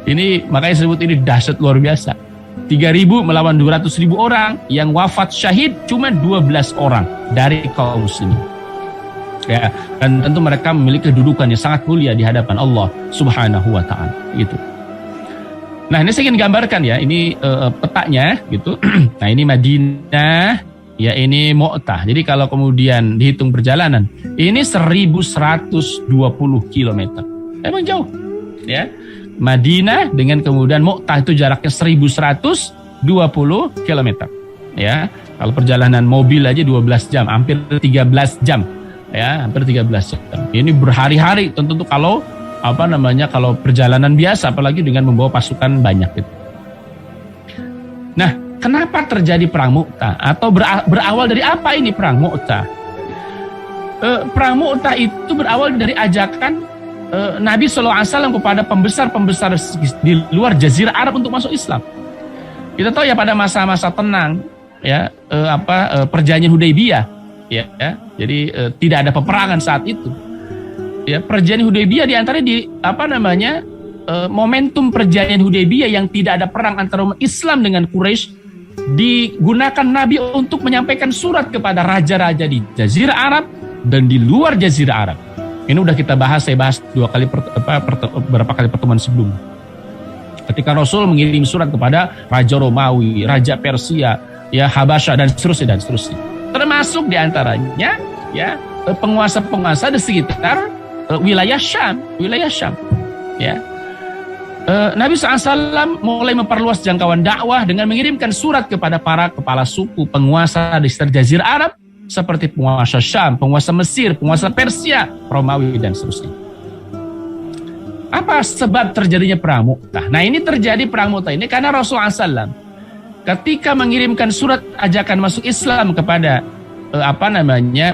Ini makanya disebut ini dahsyat luar biasa. 3.000 melawan 200.000 orang, yang wafat syahid cuma 12 orang dari kaum muslimin. Ya, dan tentu mereka memiliki kedudukan yang sangat mulia di hadapan Allah Subhanahu wa taala gitu. Nah, ini saya ingin gambarkan ya, ini petanya gitu. Nah, ini Madinah, ya ini Mu'tah. Jadi kalau kemudian dihitung perjalanan, ini 1120 km. Emang jauh. Ya. Madinah dengan kemudian Mu'tah itu jaraknya 1120 km. Ya. Kalau perjalanan mobil aja 12 jam, hampir 13 jam. Ya, hampir 13 jam. Ini berhari-hari tentu kalau kalau perjalanan biasa, apalagi dengan membawa pasukan banyak gitu. Nah, kenapa terjadi perang Mu'tah? Atau berawal dari apa ini perang Mu'tah? Perang Mu'tah itu berawal dari ajakan Nabi SAW kepada pembesar-pembesar di luar Jazirah Arab untuk masuk Islam. Kita tahu ya pada masa-masa tenang, ya perjanjian Hudaybiyah, ya. Jadi tidak ada peperangan saat itu. Ya, perjanjian Hudaybiyah diantaranya momentum perjanjian Hudaybiyah yang tidak ada perang antara umat Islam dengan Quraisy digunakan Nabi untuk menyampaikan surat kepada raja-raja di Jazirah Arab dan di luar Jazirah Arab. Ini udah kita bahas, saya bahas beberapa kali pertemuan sebelumnya. Ketika Rasul mengirim surat kepada Raja Romawi, Raja Persia, ya Habasyah dan seterusnya. Termasuk diantaranya ya penguasa-penguasa di sekitar wilayah Syam. Ya. Nabi SAW mulai memperluas jangkauan dakwah dengan mengirimkan surat kepada para kepala suku penguasa di sekitar Jazirah Arab seperti penguasa Syam, penguasa Mesir, penguasa Persia, Romawi dan seterusnya. Apa sebab terjadinya perang Mu'tah? Nah, ini terjadi perang Mu'tah ini karena Rasulullah SAW ketika mengirimkan surat ajakan masuk Islam kepada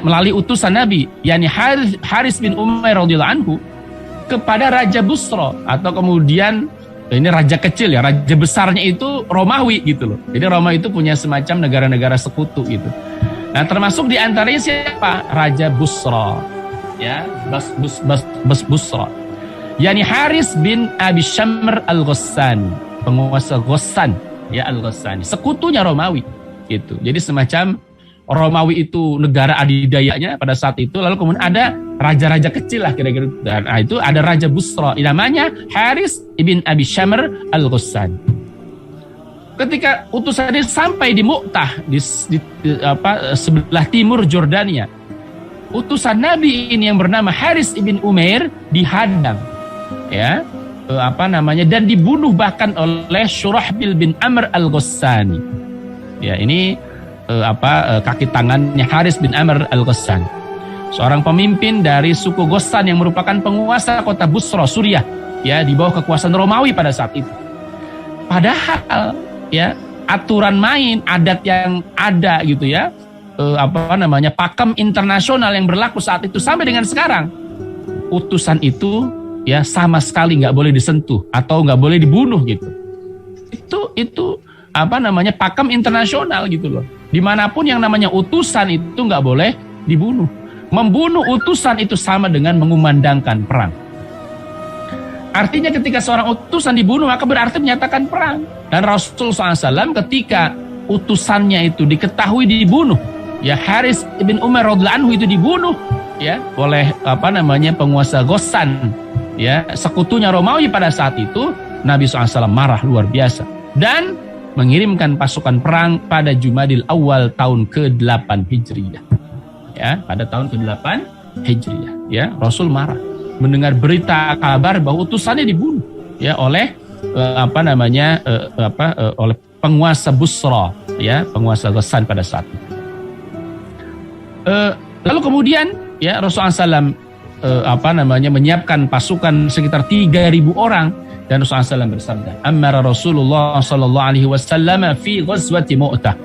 melalui utusan Nabi, yakni Haris bin Umair radhiyallahu anhu, kepada Raja Busra, atau kemudian ini raja kecil ya, raja besarnya itu Romawi gitu loh. Jadi Romawi itu punya semacam negara-negara sekutu gitu. Nah, termasuk di antaranya siapa? Raja Busra. Ya, Busra. Yani Haris bin Abi Syamr al-Ghassani, penguasa Ghassan, ya Al-Ghassani, sekutunya Romawi gitu. Jadi semacam Romawi itu negara adidayanya pada saat itu, lalu kemudian ada raja-raja kecil lah kira-kira. Nah, itu ada Raja Busra, namanya Haris ibn Abi Syamr al-Ghassani. Ketika utusan ini sampai di Mu'tah di sebelah timur Jordania, utusan Nabi ini yang bernama Haris ibn Umair dihadang, ya, dan dibunuh bahkan oleh Syurahbil bin Amr al-Ghassani. Ya, ini kaki tangannya Haris bin Amr al-Ghassani, seorang pemimpin dari suku Ghassan yang merupakan penguasa kota Busra, Suriah, ya, di bawah kekuasaan Romawi pada saat itu. Padahal ya aturan main adat yang ada gitu ya, pakem internasional yang berlaku saat itu sampai dengan sekarang, utusan itu ya sama sekali nggak boleh disentuh atau nggak boleh dibunuh gitu. Itu pakem internasional gitu loh. Dimanapun yang namanya utusan itu nggak boleh dibunuh. Membunuh utusan itu sama dengan mengumandangkan perang. Artinya ketika seorang utusan dibunuh maka berarti menyatakan perang. Dan Rasulullah SAW ketika utusannya itu diketahui dibunuh, ya Haris ibn Umar radhiyallahu anhu itu dibunuh ya oleh penguasa Ghassan, ya sekutunya Romawi pada saat itu, Nabi SAW marah luar biasa dan mengirimkan pasukan perang pada Jumadil Awal tahun ke-8 Hijriyah. Ya, pada tahun ke-8 Hijriyah, ya, Rasul marah mendengar berita kabar bahwa utusannya dibunuh ya oleh oleh penguasa Busra, ya, penguasa Ghassan pada saat itu. Lalu kemudian ya Rasulullah SAW menyiapkan pasukan sekitar 3.000 orang. Dan Rasulullah SAW bersabda, Amara Rasulullah sallallahu alaihi wasallam fi ghazwati Mu'tah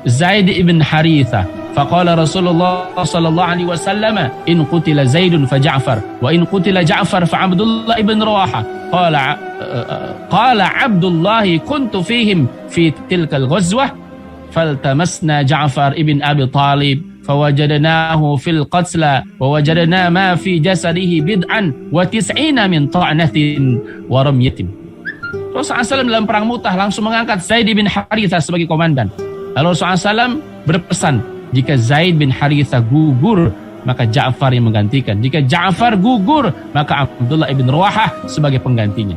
Zaid ibn Haritha, faqala Rasulullah sallallahu alaihi wasallam, in qutila Zaidun fa Ja'far, wa in qutila Ja'far fa Abdullah ibn Rawaha. Qala Abdullah kuntu fihim fi tilka al-ghazwah, faltamasna Ja'far ibn Abi Talib fawajadnahu fil qatla wa wajadna ma fi jasadihi bid'an wa tis'ina min ta'natin wa ramyatin. Rasulullah SAW dalam perang Mu'tah langsung mengangkat Zaid bin Haritha sebagai komandan. Lalu Rasulullah SAW berpesan, jika Zaid bin Haritha gugur maka Ja'far yang menggantikan, jika Ja'far gugur maka Abdullah ibn Rawahah sebagai penggantinya.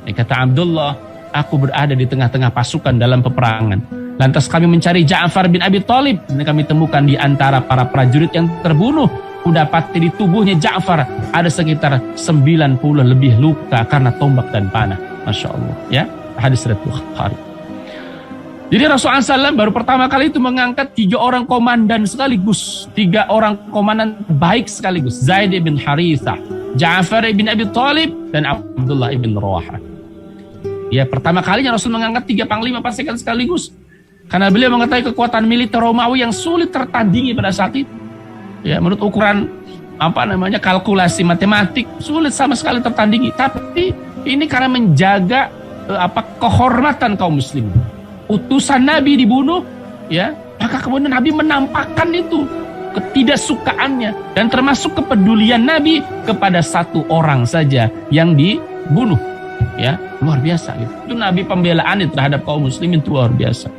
Kata Abdullah, aku berada di tengah-tengah pasukan dalam peperangan. Lantas kami mencari Ja'far bin Abi Talib dan kami temukan di antara para prajurit yang terbunuh, kudapati di tubuhnya Ja'far ada sekitar 90 lebih luka karena tombak dan panah. Masya Allah, ya, hadis riwayat Bukhari. Jadi Rasulullah SAW baru pertama kali itu mengangkat 3 orang komandan sekaligus, 3 orang komandan baik sekaligus, Zaid bin Harithah, Ja'far bin Abi Talib dan Abdullah ibn Rawahah. Ya, pertama kalinya Rasul mengangkat 3 panglima pasukan sekaligus. Karena beliau mengetahui kekuatan militer Romawi yang sulit tertandingi pada saat itu. Ya, menurut ukuran kalkulasi matematik sulit sama sekali tertandingi. Tapi ini karena menjaga kehormatan kaum muslimin. Utusan Nabi dibunuh, ya, maka kemudian Nabi menampakkan itu ketidaksukaannya dan termasuk kepedulian Nabi kepada satu orang saja yang dibunuh. Ya, luar biasa gitu. Itu Nabi pembelaannya terhadap kaum muslimin itu luar biasa.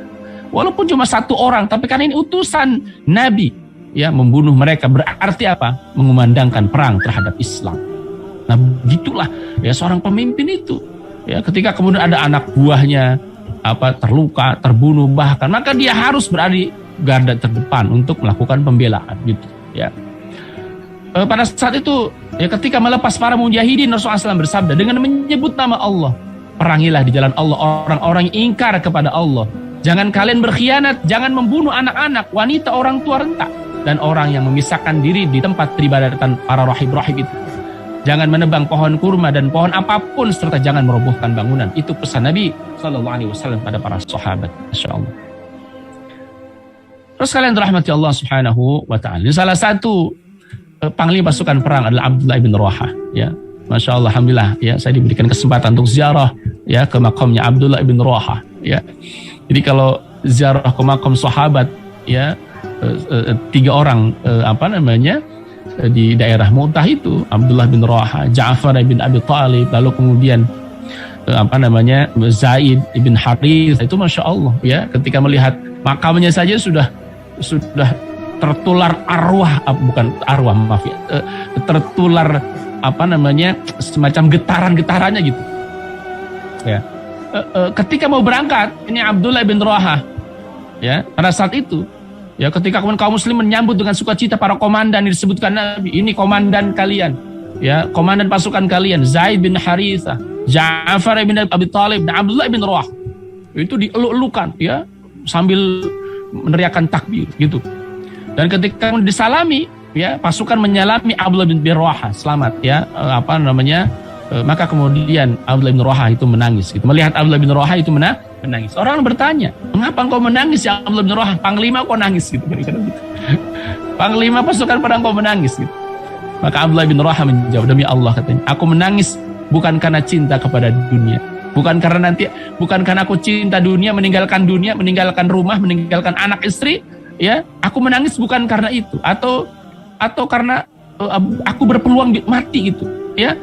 Walaupun cuma satu orang, tapi karena ini utusan Nabi, ya, membunuh mereka berarti apa? Mengumandangkan perang terhadap Islam. Nah, begitulah ya seorang pemimpin itu. Ya, ketika kemudian ada anak buahnya terluka, terbunuh bahkan, maka dia harus berada di garda terdepan untuk melakukan pembelaan gitu, ya. Pada saat itu, ya, ketika melepas para mujahidin, Rasulullah SAW bersabda dengan menyebut nama Allah, perangilah di jalan Allah orang-orang yang ingkar kepada Allah. Jangan kalian berkhianat, jangan membunuh anak-anak, wanita, orang tua renta, dan orang yang memisahkan diri di tempat peribadatan para rahib-rahib itu. Jangan menebang pohon kurma dan pohon apapun, serta jangan merobohkan bangunan. Itu pesan Nabi SAW pada para sahabat. Masya Allah. Terus kalian dirahmati Allah Subhanahu wa Ta'ala. Salah satu panglima pasukan perang adalah Abdullah bin Rawaha, ya. Masya Allah, alhamdulillah, ya, saya diberikan kesempatan untuk ziarah, ya, ke makamnya Abdullah bin Rawaha, ya. Jadi kalau ziarah ke makam sahabat, ya, 3 orang di daerah Mu'tah itu, Abdullah bin Rawaha, Ja'far bin Abi Thalib, lalu kemudian Zaid bin Harith, itu Masya Allah, ya, ketika melihat makamnya saja sudah tertular tertular semacam getaran-getarannya gitu, ya. Ketika mau berangkat, ini Abdullah bin Rawaha, ya, pada saat itu, ya, ketika kaum muslim menyambut dengan sukacita para komandan yang disebutkan Nabi, ini komandan kalian, ya, komandan pasukan kalian, Zaid bin Harithah, Ja'far bin Abi Thalib, dan Abdullah bin Rawaha, itu dieluk-elukan, ya, sambil meneriakkan takbir gitu. Dan ketika disalami, ya, pasukan menyalami Abdullah bin Rawaha, selamat, ya, maka kemudian Abdullah bin Rawaha itu menangis gitu. Melihat Abdullah bin Rawaha itu menangis. Orang bertanya, "Mengapa engkau menangis ya Abdullah bin Rawaha? Panglima kok nangis?" gitu. Panglima pasukan perang kok menangis gitu. Maka Abdullah bin Rawaha menjawab, "Demi Allah," katanya, "aku menangis bukan karena cinta kepada dunia. Bukan karena aku cinta dunia, meninggalkan rumah, meninggalkan anak istri, ya. Aku menangis bukan karena itu, atau karena aku berpeluang mati gitu, ya.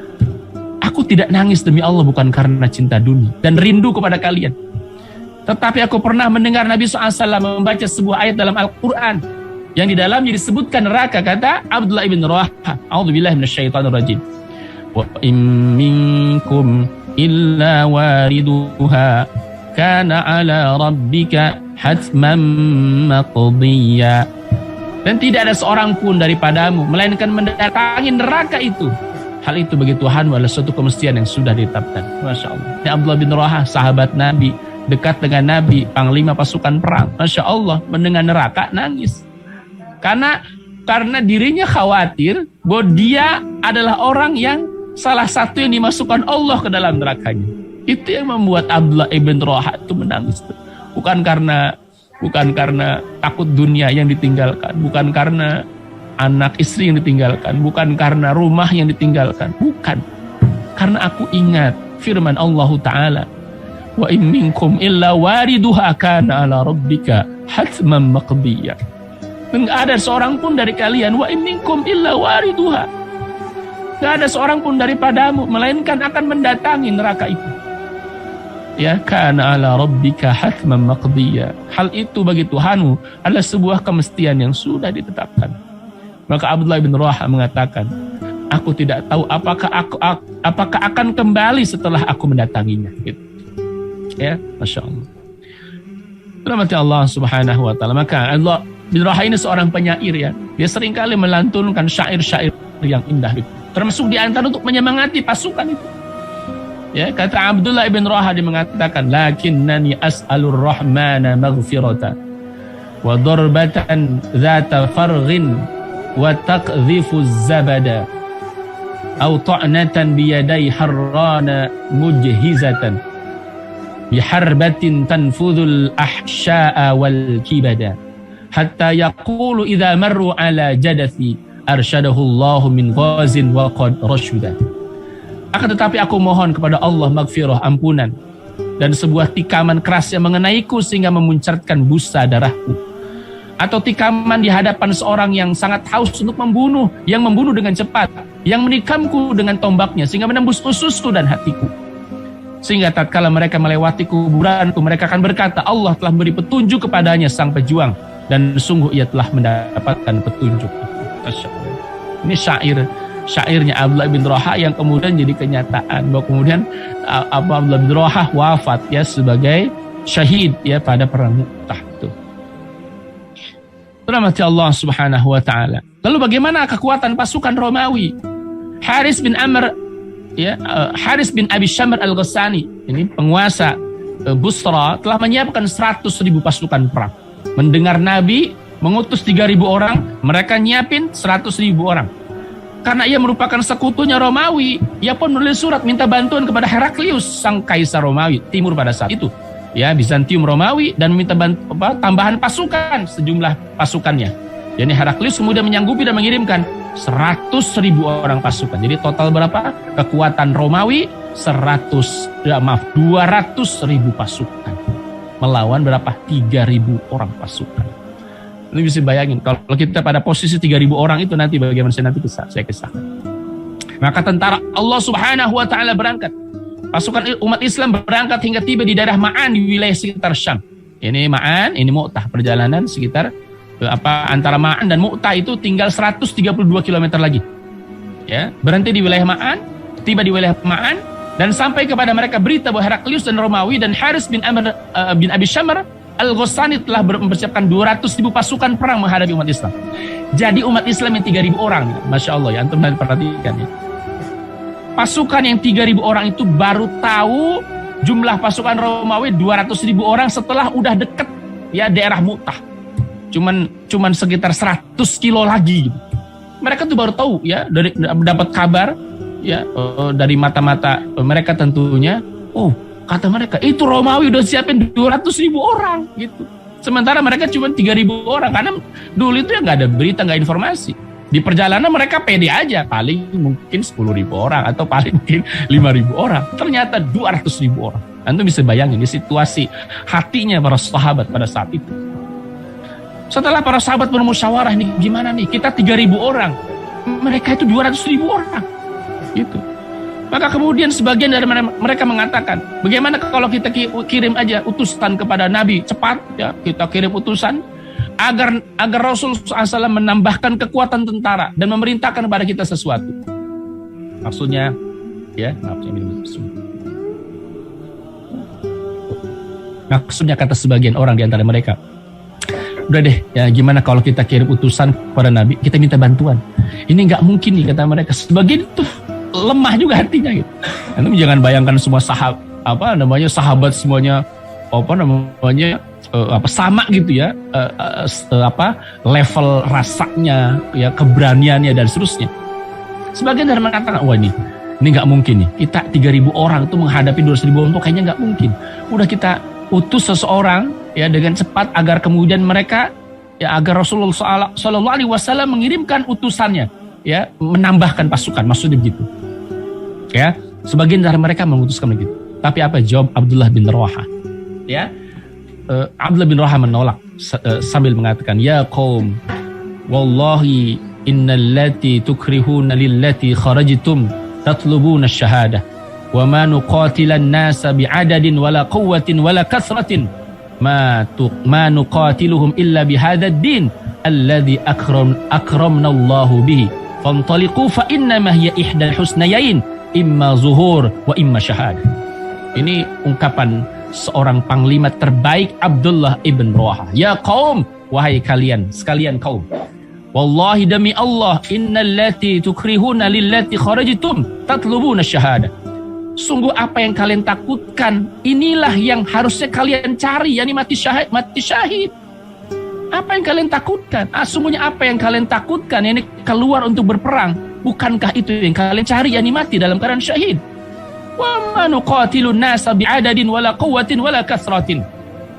Aku tidak nangis demi Allah bukan karena cinta dunia dan rindu kepada kalian. Tetapi aku pernah mendengar Nabi SAW membaca sebuah ayat dalam Al-Quran yang di dalamnya disebutkan neraka." Kata Abdullah bin Rawaha, "A'udzubillahi minasyaitonirrajim. Wa in minkum illa wariduha kana ala rabbika hatman maqdiya." Dan tidak ada seorang pun daripadamu melainkan mendatangi neraka itu. Hal itu bagi Tuhanmu adalah suatu kemestian yang sudah ditetapkan. Masya Allah. Ini Abdullah bin Rawaha, sahabat Nabi, dekat dengan Nabi, panglima pasukan perang. Masya Allah, mendengar neraka nangis. Karena dirinya khawatir bahwa dia adalah orang yang salah satu yang dimasukkan Allah ke dalam nerakanya. Itu yang membuat Abdullah ibn Rawaha itu menangis. Bukan karena takut dunia yang ditinggalkan, bukan karena anak istri yang ditinggalkan, bukan karena rumah yang ditinggalkan, bukan. Karena aku ingat firman Allah Ta'ala, "Wa in minkum illa wariduha kana ala rabbika hatman maqdiya." Enggak ada seorang pun dari kalian, wa in minkum illa wariduha. Enggak ada seorang pun daripadamu melainkan akan mendatangi neraka itu. Ya, kana ala rabbika hatman maqdiya. Hal itu bagi Tuhanmu adalah sebuah kemestian yang sudah ditetapkan. Maka Abdullah bin Rawaha mengatakan, "Aku tidak tahu apakah akan kembali setelah aku mendatanginya." Gitu. Ya, Masya Allah. Rahmati Allah Subhanahu wa Ta'ala. Maka Abdullah bin Rawaha ini seorang penyair, ya. Dia seringkali melantunkan syair-syair yang indah gitu. Termasuk di antara untuk menyemangati pasukan itu. Ya, kata Abdullah bin Rawaha, dia mengatakan, "Lakinnani as'alur rahmana maghfirata wa darbatan dzata farghin wa taqdhifu zabada aw ta'natan biyadai harrana mujhizatan biharbatin tanfudul ahsya'a wal kibada hatta yaqulu idza marru ala jadathi arsyadahullahu min ghazin wa qad rasyuda. Akan tetapi aku mohon kepada Allah maghfirah, ampunan, dan sebuah tikaman keras yang mengenaiku sehingga memuncratkan busa darahku, atau tikaman di hadapan seorang yang sangat haus untuk membunuh, yang membunuh dengan cepat, yang menikamku dengan tombaknya sehingga menembus ususku dan hatiku. Sehingga tatkala mereka melewati kuburanku, mereka akan berkata, Allah telah memberi petunjuk kepadanya sang pejuang, dan sungguh ia telah mendapatkan petunjuk. Ini syairnya Abdullah bin Rawaha yang kemudian jadi kenyataan bahwa kemudian Abdullah bin Rawaha wafat ya sebagai syahid ya pada perang Mu'tah itu. Rahmati Allah Subhanahu wa taala. Lalu bagaimana kekuatan pasukan Romawi? Haris bin Abi Syamr al-Ghassani, ini penguasa Busra, telah menyiapkan 100.000 pasukan perang. Mendengar Nabi mengutus 3.000 orang, mereka nyiapin 100.000 orang. Karena ia merupakan sekutunya Romawi, ia pun menulis surat minta bantuan kepada Heraklius, sang kaisar Romawi timur pada saat itu. Ya, Bizantium Romawi, dan minta tambahan pasukan, sejumlah pasukannya. Jadi Heraklius kemudian menyanggupi dan mengirimkan 100.000 orang pasukan. Jadi total berapa? Kekuatan Romawi 200.000 pasukan. Melawan berapa? 3.000 orang pasukan. Ini bisa bayangin kalau kita pada posisi 3.000 orang itu nanti bagaimana saya kisahkan. Maka tentara Allah Subhanahu wa taala berangkat. Pasukan umat Islam berangkat hingga tiba di daerah Ma'an di wilayah sekitar Syam. Ini Ma'an, ini Mu'tah, perjalanan sekitar antara Ma'an dan Mu'tah itu tinggal 132 km lagi. Ya, berhenti di wilayah Ma'an, tiba di wilayah Ma'an, dan sampai kepada mereka berita bahwa Heraklius dan Romawi dan Haris bin Abi Syamr al-Ghassani telah mempersiapkan 200.000 pasukan perang menghadapi umat Islam. Jadi umat Islam yang 3.000 orang, Masya Allah ya, antum perhatikan ya. Pasukan yang 3.000 orang itu baru tahu jumlah pasukan Romawi 200.000 orang setelah udah deket ya daerah Mu'tah. Cuman sekitar 100 kilo lagi gitu. Mereka tuh baru tahu ya, dari dapat kabar ya dari mata-mata mereka tentunya, kata mereka itu Romawi udah siapin 200.000 orang gitu. Sementara mereka cuma 3.000 orang karena dulu itu ya nggak ada berita, nggak informasi. Di perjalanan mereka pede aja, paling mungkin 10.000 orang atau paling mungkin 5.000 orang. Ternyata 200.000 orang. Anda bisa bayangin di situasi hatinya para sahabat pada saat itu. Setelah para sahabat bermusyawarah nih, gimana nih? Kita 3.000 orang, mereka itu 200.000 orang, gitu. Maka kemudian sebagian dari mereka mengatakan, bagaimana kalau kita kirim aja utusan kepada Nabi cepat, ya kita kirim utusan agar Rasul SAW menambahkan kekuatan tentara dan memerintahkan kepada kita sesuatu. Maksudnya, ya maksudnya kata sebagian orang di antara mereka, udah deh, ya gimana kalau kita kirim utusan kepada Nabi, kita minta bantuan. Ini nggak mungkin nih kata mereka. Sebagian itu lemah juga hatinya gitu. Antum jangan bayangkan semua sahabat semuanya sama gitu ya, level rasanya ya, keberaniannya dan seterusnya. Sebagian dari mereka mengatakan, wah ini nggak mungkin nih, kita 3.000 orang itu menghadapi 200.000 orang itu kayaknya nggak mungkin. Udah kita utus seseorang ya dengan cepat agar kemudian mereka ya agar Rasulullah Shallallahu Alaihi Wasallam mengirimkan utusannya ya menambahkan pasukan, maksudnya begitu. Ya, sebagian dari mereka mengutuskan begitu. Tapi apa jawab Abdullah bin Rawaha? Ya, Abdullah bin Rawaha menolak sambil mengatakan, ya qaum, wallahi innallati tukrihuna lillati kharajtum tatlubuna asyhadah wa ma nuqatilan nasa bi'adadin wala quwwatin wala kasratin ma nuqatiluhum illa bihadzal din alladhi akramna Allahu bihi fantaliqu fa innama hiya ihdal husnayain imma zuhur wa imma syahadah. Ini ungkapan seorang panglima terbaik Abdullah ibn Rawaha. Ya kaum, wahai kalian sekalian kaum, wallahi demi Allah, innallati tukrihuna lillati kharajtum tatlubuna syahadah. Sungguh apa yang kalian takutkan, inilah yang harusnya kalian cari, yakni mati syahid. Apa yang kalian takutkan? Sungguhnya apa yang kalian takutkan, yakni keluar untuk berperang. Bukankah itu yang kalian cari, yakni mati dalam keadaan syahid? Wa ma nuqatilun nasa bi'adadin wala quwwatin wala kasratin.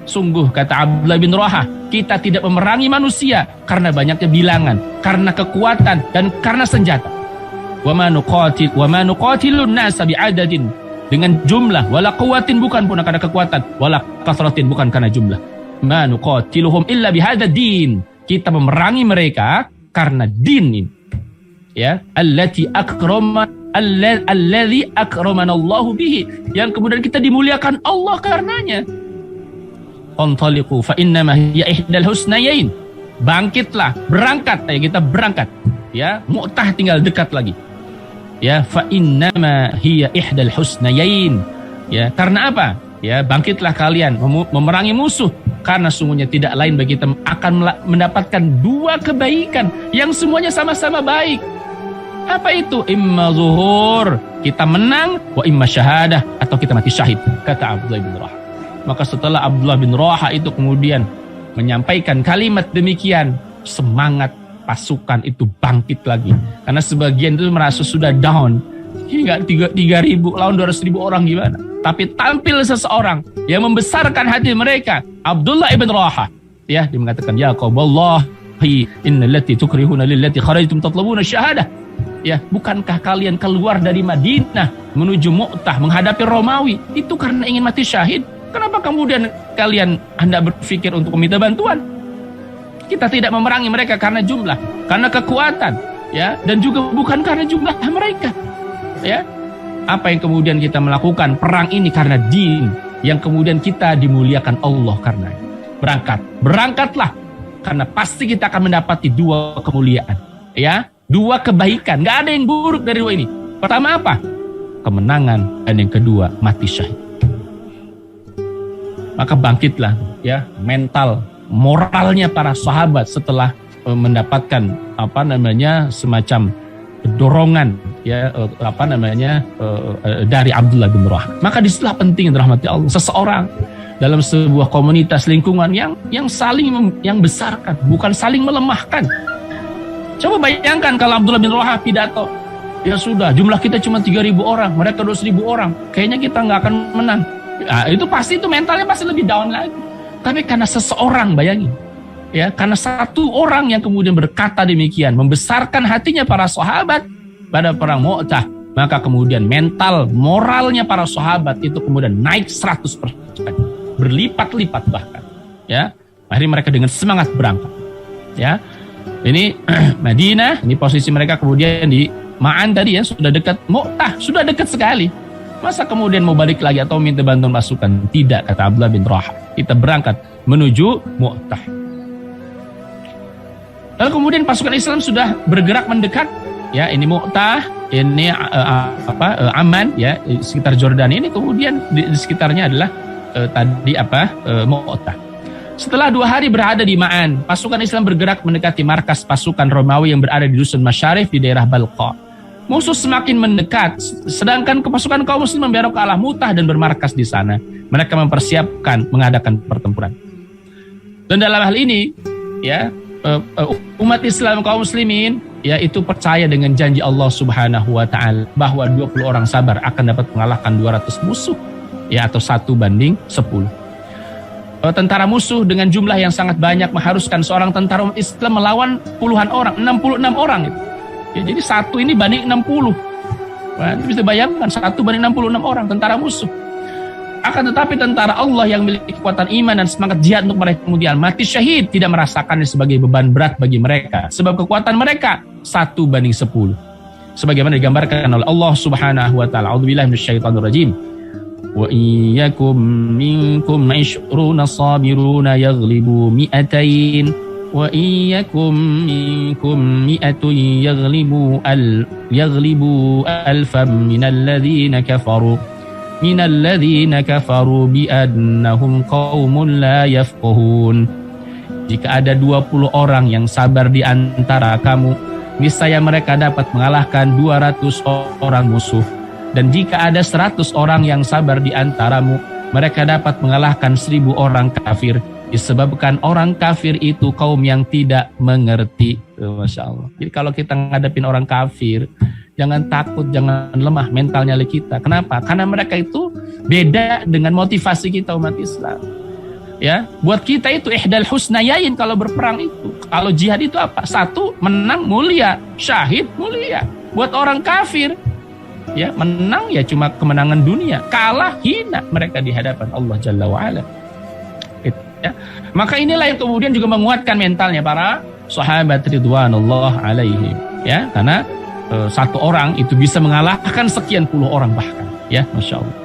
Sungguh kata Abdullah bin Rawaha, kita tidak memerangi manusia karena banyaknya bilangan, karena kekuatan dan karena senjata. Wa ma nuqatilun nasa bi'adadin, dengan jumlah, wala quwwatin bukan pun karena kekuatan, wala kasratin bukan karena jumlah. Ma nuqatiluhum illa bihadza din. Kita memerangi mereka karena din ini. Ya, alladzi akramana Allah bihi, yang kemudian kita dimuliakan Allah karenanya. Antaliqu fa innama hiya ihdal husnayain. Bangkitlah, berangkat, kita berangkat. Ya, Mu'tah tinggal dekat lagi. Ya, fa innama hiya ihdal husnayain. Ya, karena apa? Ya, bangkitlah kalian memerangi musuh, karena sungguhnya tidak lain bagi kita akan mendapatkan dua kebaikan yang semuanya sama-sama baik. Apa itu? Imma zuhur, kita menang, wa imma syahadah, atau kita mati syahid, kata Abdullah bin Rawaha. Maka setelah Abdullah bin Rawaha itu kemudian menyampaikan kalimat demikian, semangat pasukan itu bangkit lagi. Karena sebagian itu merasa sudah down. Hingga 3.000 lawan 200.000 orang gimana? Tapi tampil seseorang yang membesarkan hati mereka, Abdullah ibn Rawaha. Ya, dia mengatakan, ya qawallahi innal lati tukrihuna lillati kharajtum tatlubuna syahadah. Ya, bukankah kalian keluar dari Madinah menuju Mu'tah menghadapi Romawi itu karena ingin mati syahid? Kenapa kemudian kalian hendak berpikir untuk meminta bantuan? Kita tidak memerangi mereka karena jumlah, karena kekuatan, ya, dan juga bukan karena jumlah mereka. Ya, apa yang kemudian kita melakukan perang ini karena din, yang kemudian kita dimuliakan Allah karena. Berangkatlah, karena pasti kita akan mendapati dua kemuliaan, ya, dua kebaikan. Gak ada yang buruk dari dua ini. Pertama apa? Kemenangan, dan yang kedua mati syahid. Maka bangkitlah, ya, mental, moralnya para sahabat setelah mendapatkan semacam dorongan, ya, dari Abdullah bin Rawaha. Maka disitulah penting dirahmati Allah, seseorang dalam sebuah komunitas lingkungan yang saling yang besarkan, bukan saling melemahkan. Coba bayangkan kalau Abdullah bin Rawaha pidato, ya sudah, jumlah kita cuma 3.000 orang, mereka 200.000 orang, kayaknya kita nggak akan menang. Nah, itu pasti, itu mentalnya pasti lebih down lagi. Tapi karena seseorang, bayangin, ya, karena satu orang yang kemudian berkata demikian, membesarkan hatinya para sahabat pada perang Mu'tah, maka kemudian mental, moralnya para sahabat itu kemudian naik 100%, berlipat-lipat bahkan. Ya, akhirnya mereka dengan semangat berangkat. Ya, ini Madinah, ini posisi mereka kemudian di Ma'an tadi, ya, sudah dekat Mu'tah, sudah dekat sekali. Masa kemudian mau balik lagi atau minta bantuan pasukan? Tidak, kata Abdullah bin Rawaha. Kita berangkat menuju Mu'tah. Lalu kemudian pasukan Islam sudah bergerak mendekat. Ya, ini Mu'tah, ini Amman, ya, sekitar Jordania. Ini kemudian di sekitarnya adalah Mu'tah. Setelah 2 hari berada di Ma'an, pasukan Islam bergerak mendekati markas pasukan Romawi yang berada di dusun Masyarif di daerah Balqa. Musuh semakin mendekat, sedangkan pasukan kaum muslim membelok ke arah Mu'tah dan bermarkas di sana. Mereka mempersiapkan mengadakan pertempuran. Dan dalam hal ini, ya, umat Islam kaum muslimin, ya, itu percaya dengan janji Allah Subhanahu wa taala bahwa 20 orang sabar akan dapat mengalahkan 200 musuh, ya, atau 1:10. Tentara musuh dengan jumlah yang sangat banyak mengharuskan seorang tentara umat Islam melawan puluhan orang, 66 orang itu. Ya, jadi 1 ini banding 60. Nah, itu bisa bayangkan 1 banding 66 orang tentara musuh. Akan tetapi tentara Allah yang memiliki kekuatan iman dan semangat jihad untuk mereka kemudian mati syahid tidak merasakannya sebagai beban berat bagi mereka. Sebab kekuatan mereka 1:10. Sebagaimana digambarkan oleh Allah Subhanahu wa taala. A'udzubillahi minasyaitonirrajim. Wa iyyakum minkum 'ishruna sabiruna yaghlibu mi'atain. Wa iyyakum minkum mi'atun yaghlibu alfan minalladzina kafaru bi'annahum qaumun la yafqahun. Jika ada 20 orang yang sabar di antara kamu, niscaya mereka dapat mengalahkan 200 orang musuh. Dan jika ada 100 orang yang sabar di antaramu, mereka dapat mengalahkan 1000 orang kafir. Disebabkan orang kafir itu kaum yang tidak mengerti. Masya Allah. Jadi kalau kita ngadepin orang kafir, jangan takut, jangan lemah mentalnya kita. Kenapa? Karena mereka itu beda dengan motivasi kita umat Islam. Ya, buat kita itu ihdal husnayain kalau berperang itu. Kalau jihad itu apa? Satu, menang mulia, syahid mulia. Buat orang kafir, ya menang ya cuma kemenangan dunia, kalah hina mereka di hadapan Allah Jalla wa'ala. Ya. Maka inilah yang kemudian juga menguatkan mentalnya para sahabat ridwanullah alaihim. Ya, karena satu orang itu bisa mengalahkan sekian puluh orang bahkan. Ya, Masya Allah.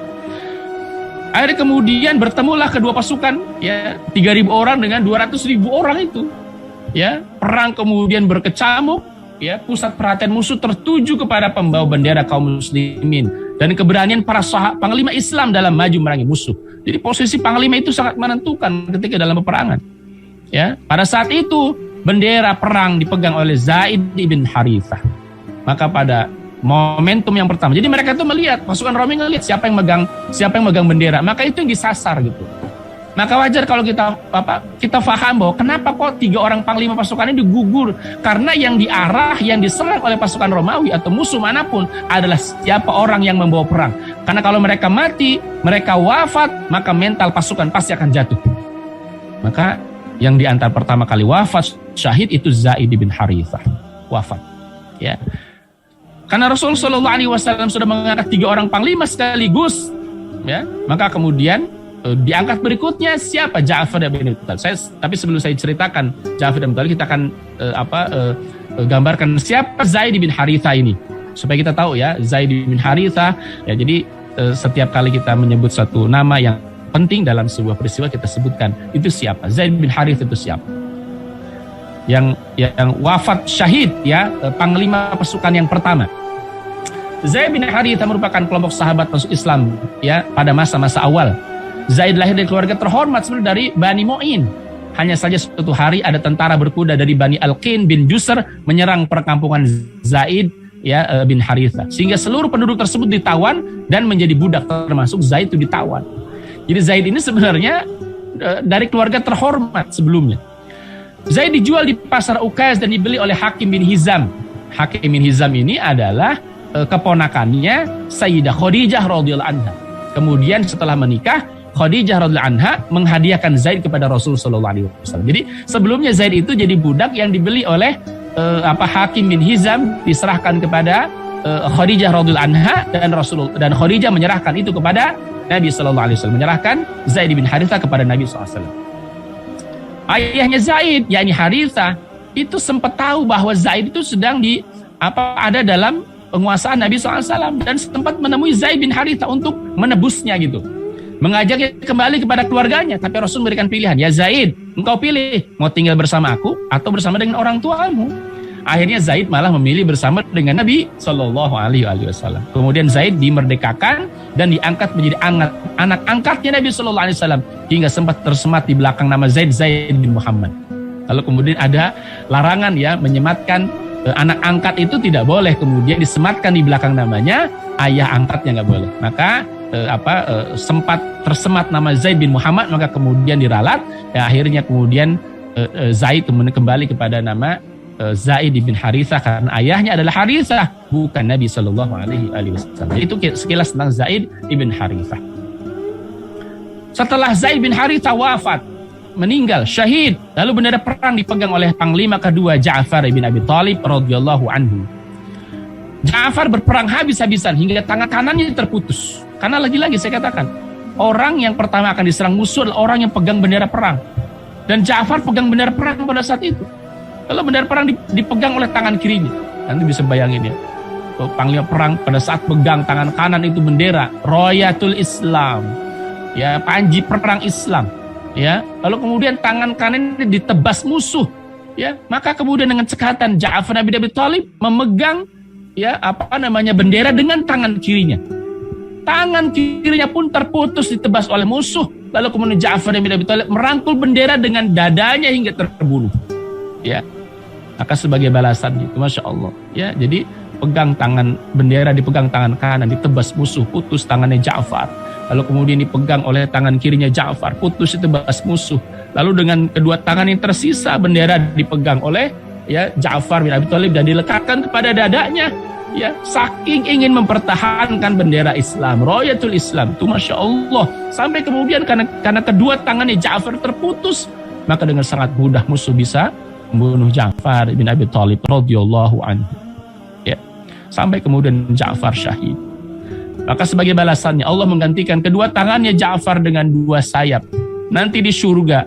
Akhirnya kemudian bertemulah kedua pasukan, ya 3.000 orang dengan 200.000 orang itu, ya perang kemudian berkecamuk, ya pusat perhatian musuh tertuju kepada pembawa bendera kaum muslimin dan keberanian para panglima Islam dalam maju merangi musuh. Jadi posisi panglima itu sangat menentukan ketika dalam peperangan. Ya pada saat itu bendera perang dipegang oleh Zaid bin Harithah. Maka pada momentum yang pertama. Jadi mereka itu melihat, pasukan Romawi ngelihat siapa yang megang bendera, maka itu yang disasar gitu. Maka wajar kalau kita paham bahwa kenapa kok 3 orang panglima pasukan ini digugur, karena yang diarah, yang diserang oleh pasukan Romawi atau musuh manapun adalah siapa orang yang membawa perang. Karena kalau mereka mati, mereka wafat, maka mental pasukan pasti akan jatuh. Maka yang diantar pertama kali wafat syahid itu Zaid bin Harithah, wafat. Ya. Karena Rasul Shallallahu Alaihi Wasallam sudah mengangkat 3 orang panglima sekaligus, ya, maka kemudian diangkat berikutnya siapa? Ja'far bin Abi Thalib. Tapi sebelum saya ceritakan Ja'far bin Abi Thalib, kita akan gambarkan siapa Zaid bin Harithah ini, supaya kita tahu ya Zaid bin Harithah. Ya, jadi setiap kali kita menyebut satu nama yang penting dalam sebuah peristiwa kita sebutkan itu siapa. Zaid bin Harithah itu siapa? Yang wafat syahid, ya panglima pasukan yang pertama. Zaid bin Harithah merupakan kelompok sahabat masuk Islam, ya pada masa-masa awal. Zaid lahir dari keluarga terhormat sebenarnya dari Bani Mu'in. Hanya saja suatu hari ada tentara berkuda dari Bani Al-Qin bin Jusr menyerang perkampungan Zaid, ya bin Harithah, sehingga seluruh penduduk tersebut ditawan dan menjadi budak, termasuk Zaid itu ditawan. Jadi Zaid ini sebenarnya dari keluarga terhormat sebelumnya. Zaid dijual di pasar Ukaz dan dibeli oleh Hakim bin Hizam. Hakim bin Hizam ini adalah keponakannya Sayyidah Khadijah radhiyallahu anha. Kemudian setelah menikah, Khadijah radhiyallahu anha menghadiahkan Zaid kepada Rasul sallallahu alaihi wasallam. Jadi sebelumnya Zaid itu jadi budak yang dibeli oleh Hakim bin Hizam, diserahkan kepada Khadijah radhiyallahu anha, dan Khadijah menyerahkan itu kepada Nabi sallallahu alaihi wasallam, menyerahkan Zaid bin Harithah kepada Nabi sallallahu alaihi wasallam. Ayahnya Zaid, yakni Harithah, itu sempat tahu bahwa Zaid itu sedang ada dalam penguasaan Nabi SAW dan sempat menemui Zaid bin Harithah untuk menebusnya gitu. Mengajaknya kembali kepada keluarganya, tapi Rasul memberikan pilihan, ya Zaid, engkau pilih mau tinggal bersama aku atau bersama dengan orang tuamu. Akhirnya Zaid malah memilih bersama dengan Nabi Shallallahu Alaihi Wasallam. Kemudian Zaid dimerdekakan dan diangkat menjadi anak angkatnya Nabi Shallallahu Alaihi Wasallam, hingga sempat tersemat di belakang nama Zaid bin Muhammad. Lalu kemudian ada larangan, ya, menyematkan anak angkat itu tidak boleh kemudian disematkan di belakang namanya, ayah angkatnya nggak boleh. Maka sempat tersemat nama Zaid bin Muhammad, maka kemudian diralat, ya akhirnya kemudian Zaid kembali kepada nama Zaid bin Harithah, karena ayahnya adalah Harithah, bukan Nabi Shallallahu Alaihi Wasallam. Itu sekilas tentang Zaid bin Harithah. Setelah Zaid bin Harithah wafat, meninggal syahid, lalu bendera perang dipegang oleh panglima kedua Ja'far bin Abi Thalib radhiyallahu anhu. Ja'far berperang habis-habisan hingga tangan kanannya terputus. Karena lagi-lagi saya katakan, orang yang pertama akan diserang musuh adalah orang yang pegang bendera perang. Dan Ja'far pegang bendera perang pada saat itu. Lalu bendera perang dipegang oleh tangan kirinya. Nanti bisa bayangin ya, panglima perang pada saat pegang tangan kanan itu bendera Royatul Islam, ya panji perang Islam, ya. Lalu kemudian tangan kanan ini ditebas musuh, ya. Maka kemudian dengan cekatan Ja'far bin Abi Thalib memegang, ya bendera dengan tangan kirinya. Tangan kirinya pun terputus, ditebas oleh musuh. Lalu kemudian Ja'far bin Abi Thalib merangkul bendera dengan dadanya hingga terbunuh, ya. Maka sebagai balasan itu, Masya Allah, ya, jadi bendera dipegang tangan kanan, ditebas musuh, putus tangannya Ja'far. Lalu kemudian dipegang oleh tangan kirinya Ja'far, putus, ditebas musuh. Lalu dengan kedua tangan yang tersisa, bendera dipegang oleh, ya, Ja'far bin Abi Thalib dan dilekatkan kepada dadanya, Ya, saking ingin mempertahankan bendera Islam, Royatul Islam, itu Masya Allah. Sampai kemudian karena kedua tangannya Ja'far terputus, maka dengan sangat mudah musuh bisa membunuh Ja'far bin Abi Thalib radhiyallahu anhu. Ya, sampai kemudian Ja'far syahid. Maka sebagai balasannya Allah menggantikan kedua tangannya Ja'far dengan dua sayap nanti di surga,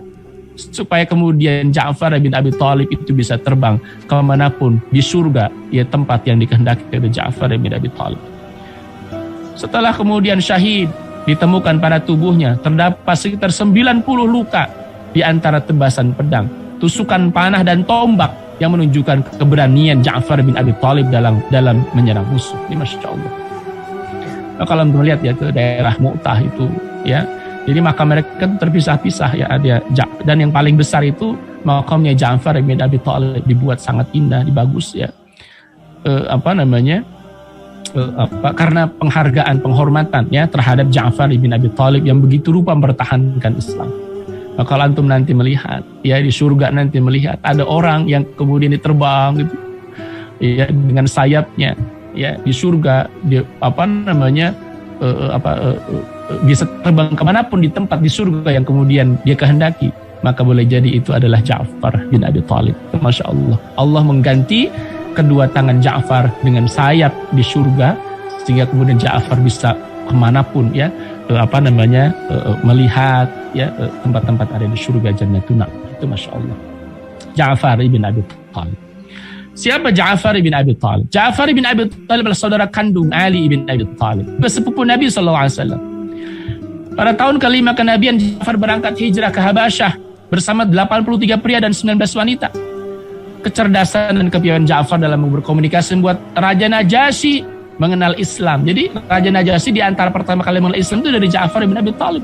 supaya kemudian Ja'far bin Abi Thalib itu bisa terbang kemanapun di surga, ya tempat yang dikehendaki oleh Ja'far bin Abi Thalib. Setelah kemudian syahid, ditemukan pada tubuhnya terdapat sekitar 90 luka di antara tebasan pedang, tusukan panah dan tombak yang menunjukkan keberanian Ja'far bin Abi Thalib dalam menyerang musuh. Ini Masya Allah. Nah, kalau melihat ya ke daerah Mu'tah itu, ya, jadi makam mereka terpisah-pisah, ya, ada, dan yang paling besar itu makamnya Ja'far bin Abi Thalib, dibuat sangat indah, bagus, ya. Karena penghargaan, penghormatan, ya, terhadap Ja'far bin Abi Thalib yang begitu rupa mempertahankan Islam. Nah, kalau antum nanti melihat, ya, di surga nanti melihat ada orang yang kemudian diterbang gitu, ya, dengan sayapnya, ya, di surga, bisa terbang kemanapun di tempat di surga yang kemudian dia kehendaki, maka boleh jadi itu adalah Ja'far bin Abi Thalib. Masya Allah, Allah mengganti kedua tangan Ja'far dengan sayap di surga, sehingga kemudian Ja'far bisa kemanapun, ya, melihat, ya, tempat-tempat ada di surga Jannatun Na'im. Itu Masya Allah, Ja'far bin Abi Thalib. Siapa Ja'far bin Abi Thalib? Ja'far bin Abi Thalib adalah saudara kandung Ali bin Abi Thalib, sepupu Nabi SAW. Pada tahun kelima kenabian, Ja'far berangkat hijrah ke Habasyah bersama 83 pria dan 19 wanita. Kecerdasan dan kepiawaian Ja'far dalam berkomunikasi membuat Raja Najasyi mengenal Islam. Jadi Raja Najasyi di antara pertama kali mengenal Islam itu dari Ja'far bin Abi Thalib.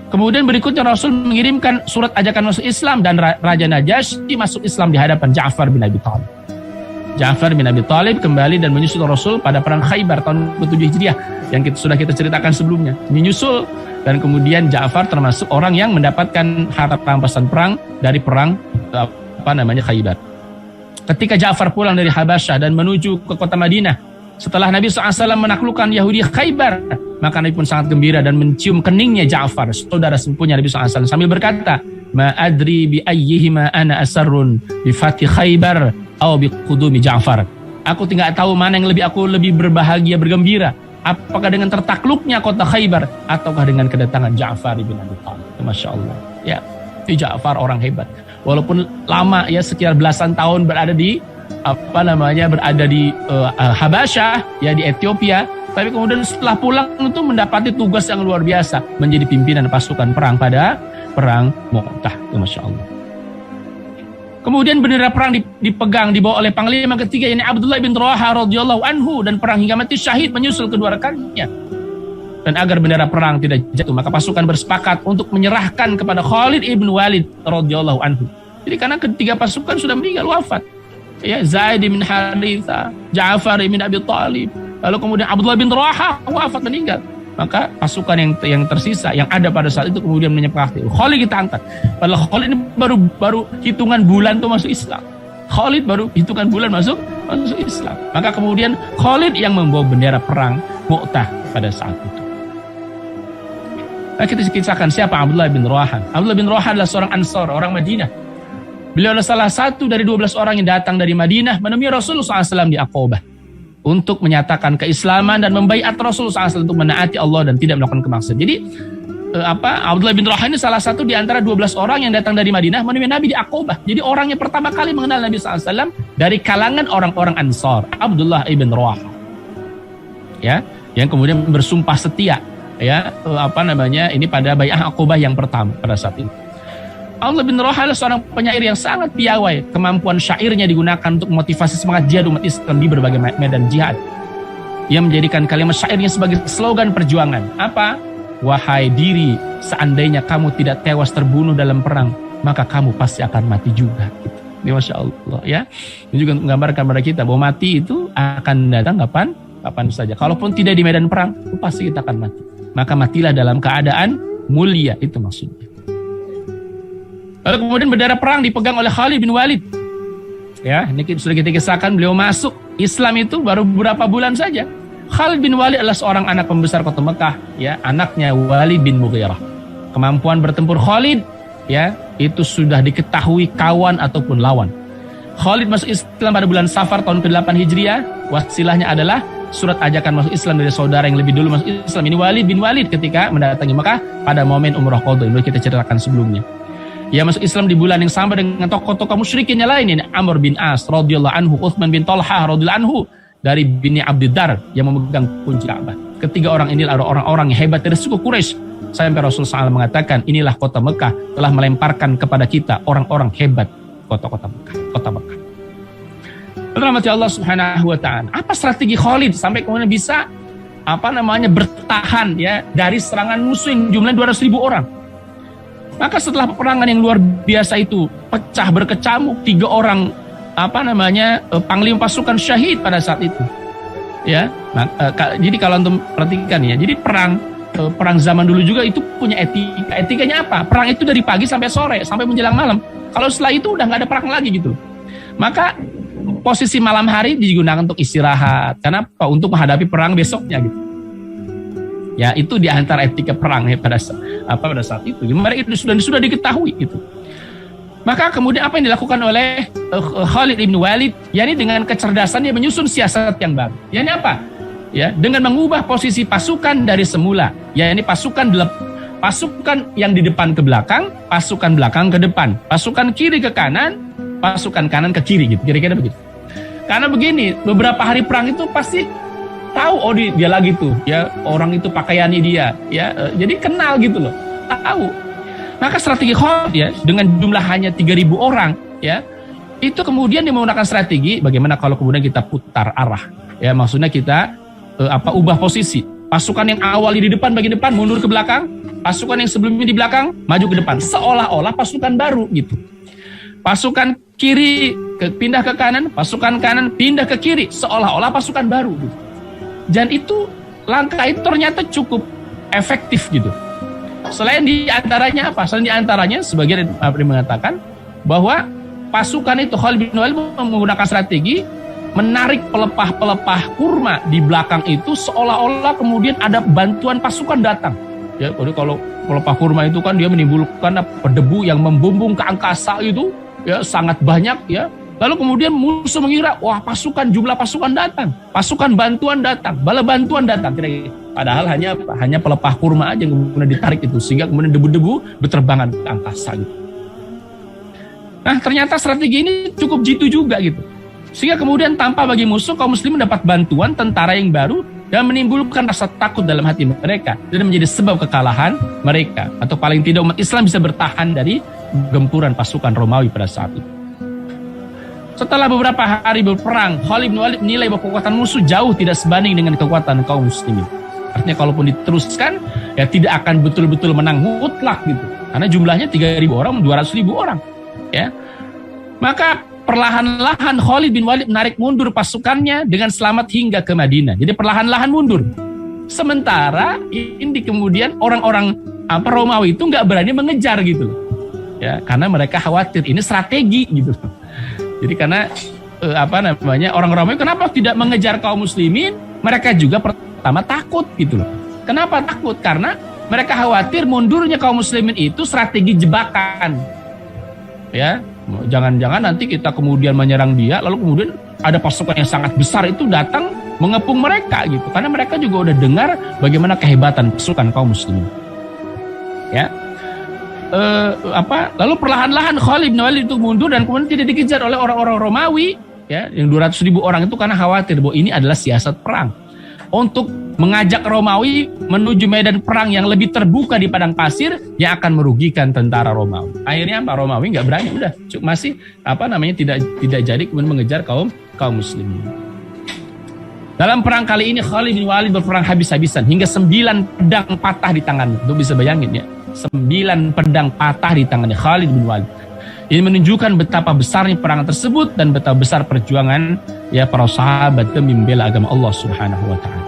Kemudian berikutnya Rasul mengirimkan surat ajakan masuk Islam, dan Raja Najasyi masuk Islam di hadapan Ja'far bin Abi Thalib. Ja'far bin Abi Thalib kembali dan menyusul Rasul pada perang Khaybar tahun 7 Hijriah yang sudah kita ceritakan sebelumnya. Menyusul, dan kemudian Ja'far termasuk orang yang mendapatkan harta rampasan perang dari perang Khaybar. Ketika Ja'far pulang dari Habasyah dan menuju ke kota Madinah setelah Nabi SAW menaklukkan Yahudi Khaybar, maka Nabi pun sangat gembira dan mencium keningnya Ja'far, saudara sepupunya Nabi SAW, sambil berkata, "Ma adri bi ayyihima ana asarrun bi fathi Khaybar atau bi qudumi Ja'far." Aku tidak tahu mana yang aku lebih berbahagia, bergembira, apakah dengan tertakluknya kota Khaybar ataukah dengan kedatangan Ja'far bin Abi Thalib. Masya Allah, ya, itu Ja'far orang hebat. Walaupun lama, ya, sekitar belasan tahun berada di Habasyah, ya, di Ethiopia, tapi kemudian setelah pulang itu mendapati tugas yang luar biasa, menjadi pimpinan pasukan perang pada perang Mu'tah. Masya Allah. Kemudian bendera perang dipegang, dibawa oleh panglima ketiga, yakni Abdullah bin Rawaha radhiyallahu anhu, dan perang hingga mati syahid menyusul kedua rekannya. Dan agar bendera perang tidak jatuh, maka pasukan bersepakat untuk menyerahkan kepada Khalid ibn Walid radhiyallahu anhu. Jadi karena ketiga pasukan sudah meninggal, wafat, ya, Zaid bin Haritha, Ja'far bin Abi Thalib, lalu kemudian Abdullah bin Rawaha wafat, meninggal. Maka pasukan yang tersisa yang ada pada saat itu kemudian menyepakati, Khalid kita angkat. Padahal Khalid ini baru hitungan bulan tuh masuk Islam. Khalid baru hitungan bulan masuk Islam. Maka kemudian Khalid yang membawa bendera perang Mu'tah pada saat itu. Nah, kita kisahkan siapa Abdullah bin Rawaha. Abdullah bin Rawaha adalah seorang Ansar, orang Madinah. Beliau adalah salah satu dari 12 orang yang datang dari Madinah menemui Rasulullah SAW di Aqabah untuk menyatakan keislaman dan membaiat Rasulullah SAW untuk menaati Allah dan tidak melakukan kemaksiatan. Jadi Abdullah bin Rawaha ini salah satu di antara 12 orang yang datang dari Madinah menemui Nabi di Aqabah. Jadi orang yang pertama kali mengenal Nabi SAW dari kalangan orang-orang Ansar, Abdullah ibn Rawaha, ya, yang kemudian bersumpah setia, ya, ini pada bai'ah Aqabah yang pertama pada saat itu. Abdullah bin Rawaha adalah seorang penyair yang sangat piawai. Kemampuan syairnya digunakan untuk memotivasi semangat jihad umat Islam di berbagai medan jihad. Ia menjadikan kalimat syairnya sebagai slogan perjuangan. Apa? Wahai diri, seandainya kamu tidak tewas terbunuh dalam perang, maka kamu pasti akan mati juga. Gitu. Ini Masya Allah, ya. Ini juga menggambarkan kepada kita bahwa mati itu akan datang kapan saja. Kalaupun tidak di medan perang, pasti kita akan mati. Maka matilah dalam keadaan mulia, itu maksudnya. Lalu kemudian bendera perang dipegang oleh Khalid bin Walid. Ya, ini sudah kita kisahkan, beliau masuk Islam itu baru beberapa bulan saja. Khalid bin Walid adalah seorang anak pembesar kota Mekah, ya, anaknya Walid bin Mughirah. Kemampuan bertempur Khalid, ya, itu sudah diketahui kawan ataupun lawan. Khalid masuk Islam pada bulan Safar tahun ke-8 Hijriah. Wasilahnya adalah surat ajakan masuk Islam dari saudara yang lebih dulu masuk Islam. Ini Walid bin Walid ketika mendatangi Mekah pada momen Umrah Qadha yang kita ceritakan sebelumnya. Ia masuk Islam di bulan yang sama dengan tokoh-tokoh musyrikin yang lain, ini Amr bin As radhiyallahu anhu, Utsman bin Talhah radhiyallahu anhu, dari Bani Abdiddar yang memegang kunci Ka'bah. Ketiga orang ini adalah orang-orang yang hebat dari suku Quraisy. Sampai Rasulullah SAW mengatakan, inilah kota Mekah telah melemparkan kepada kita orang-orang hebat kota Mekah. Rahmati Allah Subhanahu wa taala. Apa strategi Khalid sampai kemudian bisa bertahan, ya, dari serangan musuh yang jumlahnya 200.000 orang? Maka setelah peperangan yang luar biasa itu pecah berkecamuk, 3 orang panglima pasukan syahid pada saat itu. Ya, jadi kalau untuk perhatikan ya, jadi perang zaman dulu juga itu punya etika. Etikanya apa? Perang itu dari pagi sampai sore, sampai menjelang malam. Kalau setelah itu udah nggak ada perang lagi gitu. Maka posisi malam hari digunakan untuk istirahat. Karena apa? Untuk menghadapi perang besoknya gitu. Ya, itu di antara etika perang ya pada saat itu. Mereka itu sudah diketahui gitu. Maka kemudian apa yang dilakukan oleh Khalid bin Walid? yakni dengan kecerdasan dia menyusun siasat yang baru. Yakni apa? Ya, dengan mengubah posisi pasukan dari semula. Yakni pasukan yang di depan ke belakang, pasukan belakang ke depan, pasukan kiri ke kanan, pasukan kanan ke kiri gitu. Kira-kira begitu. Karena begini, beberapa hari perang itu pasti tahu, oh dia lagi tuh, ya, orang itu pakaiannya dia, ya, jadi kenal gitu loh, tahu. Maka strategi Khalid, ya, dengan jumlah hanya 3.000 orang, ya, itu kemudian dia menggunakan strategi bagaimana kalau kemudian kita putar arah, ya, maksudnya kita ubah posisi. Pasukan yang awalnya di depan bagian depan mundur ke belakang, pasukan yang sebelumnya di belakang maju ke depan, seolah-olah pasukan baru gitu. Pasukan kiri pindah ke kanan, pasukan kanan pindah ke kiri, seolah-olah pasukan baru gitu. Dan itu langkah itu ternyata cukup efektif gitu. Selain di antaranya apa? Selain di antaranya sebagian mengatakan bahwa pasukan itu Khalid bin Walid menggunakan strategi menarik pelepah-pelepah kurma di belakang itu seolah-olah kemudian ada bantuan pasukan datang. Ya, jadi kalau pelepah kurma itu kan dia menimbulkan debu yang membumbung ke angkasa itu, ya, sangat banyak, ya. Lalu kemudian musuh mengira, wah, jumlah pasukan datang, pasukan bantuan datang, bala bantuan datang. Padahal hanya pelepah kurma aja yang kemudian ditarik itu, sehingga kemudian debu-debu berterbangan ke angkasa gitu. Nah, ternyata strategi ini cukup jitu juga gitu. Sehingga kemudian tanpa bagi musuh, kaum muslimin mendapat bantuan tentara yang baru dan menimbulkan rasa takut dalam hati mereka dan menjadi sebab kekalahan mereka, atau paling tidak umat Islam bisa bertahan dari gempuran pasukan Romawi pada saat itu. Setelah beberapa hari berperang, Khalid bin Walid menilai bahwa kekuatan musuh jauh tidak sebanding dengan kekuatan kaum muslimin. Artinya kalaupun diteruskan, ya tidak akan betul-betul menang mutlak gitu. Karena jumlahnya 3.000 orang, 200.000 orang. Ya. Maka perlahan-lahan Khalid bin Walid menarik mundur pasukannya dengan selamat hingga ke Madinah. Jadi perlahan-lahan mundur. Sementara ini kemudian orang-orang Romawi itu nggak berani mengejar gitu. Ya, karena mereka khawatir ini strategi gitu. Jadi karena orang Romawi kenapa tidak mengejar kaum muslimin? Mereka juga pertama takut gitu loh. Kenapa takut? Karena mereka khawatir mundurnya kaum muslimin itu strategi jebakan. Ya, jangan-jangan nanti kita kemudian menyerang dia, lalu kemudian ada pasukan yang sangat besar itu datang mengepung mereka gitu. Karena mereka juga udah dengar bagaimana kehebatan pasukan kaum muslimin. Ya. Lalu perlahan-lahan Khalid bin Walid itu mundur dan kemudian tidak dikejar oleh orang-orang Romawi, ya, yang 200.000 orang itu, karena khawatir bahwa ini adalah siasat perang untuk mengajak Romawi menuju medan perang yang lebih terbuka di padang pasir yang akan merugikan tentara Romawi. Akhirnya Romawi nggak berani, udah masih tidak jadi kemudian mengejar kaum muslimin. Dalam perang kali ini Khalid bin Walid berperang habis-habisan hingga 9 pedang patah di tangannya. Itu bisa bayangin ya. 9 pedang patah di tangannya Khalid bin Walid. Ini menunjukkan betapa besarnya perangan tersebut dan betapa besar perjuangan ya para sahabat demi membela agama Allah Subhanahu wa taala.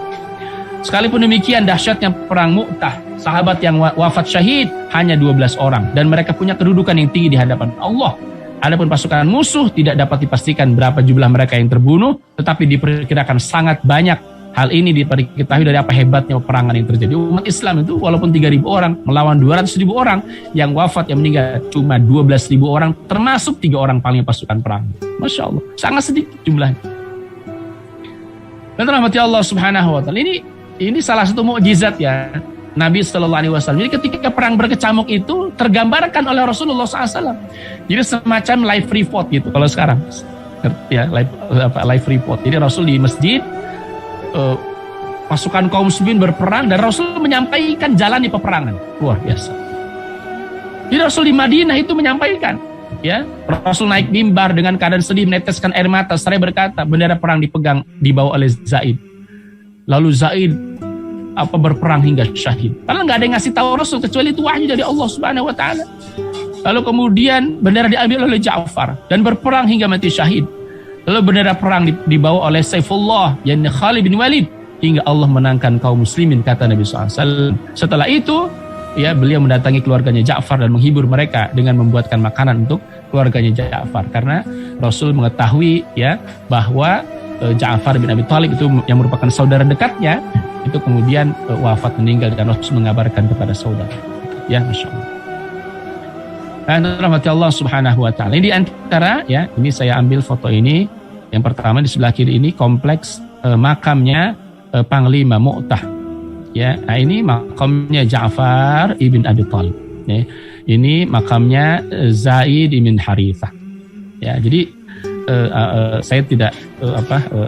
Sekalipun demikian dahsyatnya perang Mu'tah, sahabat yang wafat syahid hanya 12 orang dan mereka punya kedudukan yang tinggi di hadapan Allah. Adapun pasukan musuh tidak dapat dipastikan berapa jumlah mereka yang terbunuh, tetapi diperkirakan sangat banyak. Hal ini diketahui dari apa hebatnya peperangan yang terjadi. Umat Islam itu walaupun 3.000 orang melawan 200.000 orang, yang wafat, yang meninggal cuma 12.000 orang, termasuk 3 orang paling pasukan perang. Masya Allah, sangat sedikit jumlahnya. Dan rahmati Allah Subhanahu wa Ta'ala, ini salah satu mukjizat ya Nabi Sallallahu Alaihi Wasallam. Jadi ketika perang berkecamuk itu tergambarkan oleh Rasulullah SAW. Jadi semacam live report gitu kalau sekarang, ya live report. Jadi Rasul di masjid, pasukan kaum muslimin berperang dan Rasul menyampaikan jalan di peperangan. Luar biasa. Jadi Rasul di Madinah itu menyampaikan, ya Rasul naik mimbar dengan keadaan sedih, meneteskan air mata, seraya berkata, bendera perang dipegang, dibawa oleh Zaid. Lalu Zaid berperang hingga syahid. Karena nggak ada yang ngasih tahu Rasul kecuali itu wahyu dari Allah Subhanahu wa Ta'ala. Lalu kemudian bendera diambil oleh Ja'far dan berperang hingga mati syahid. Lalu bendera perang dibawa oleh Saifullah, yakni Khalid bin Walid, hingga Allah menangkan kaum muslimin, kata Nabi SAW. Setelah itu, ya beliau mendatangi keluarganya Ja'far dan menghibur mereka dengan membuatkan makanan untuk keluarganya Ja'far. Karena Rasul mengetahui ya bahwa Ja'far bin Abi Thalib itu yang merupakan saudara dekatnya, itu kemudian wafat, meninggal, dan Rasul mengabarkan kepada saudara. Ya, Masya Allah. Dan rahmati Allah Subhanahu wa Ta'ala. Ini di antara, ya, ini saya ambil foto ini. Yang pertama di sebelah kiri ini kompleks makamnya Panglima Mu'tah. Ya, nah ini makamnya Ja'far ibn Abi Thalib. Ya, ini makamnya Zaid ibn Harithah. Ya, jadi saya tidak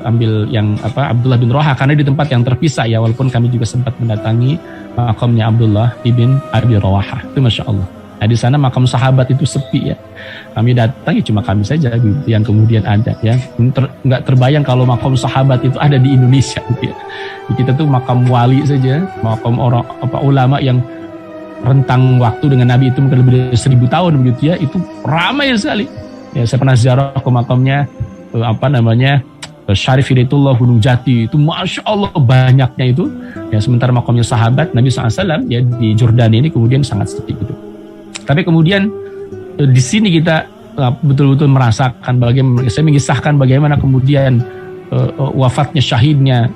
ambil yang Abdullah bin Rawaha karena di tempat yang terpisah ya, walaupun kami juga sempat mendatangi makamnya Abdullah ibn Abi Rawaha. Itu Masya Allah. Nah, di sana makam sahabat itu sepi ya. Kami datang ya cuma kami saja gitu yang kemudian ada ya. Nggak terbayang kalau makam sahabat itu ada di Indonesia gitu ya. Kita tuh makam wali saja, makam orang ulama yang rentang waktu dengan Nabi itu mungkin lebih dari 1000 tahun begitu ya. Itu ramai sekali. Ya, saya pernah ziarah ke makamnya Syarif Hidayatullah Gunung Jati, itu Masya Allah banyaknya itu ya. Sementara makamnya sahabat Nabi SAW ya di Jordania ini kemudian sangat sepi gitu. Tapi kemudian di sini kita betul-betul merasakan bagaimana, saya mengisahkan bagaimana kemudian wafatnya syahidnya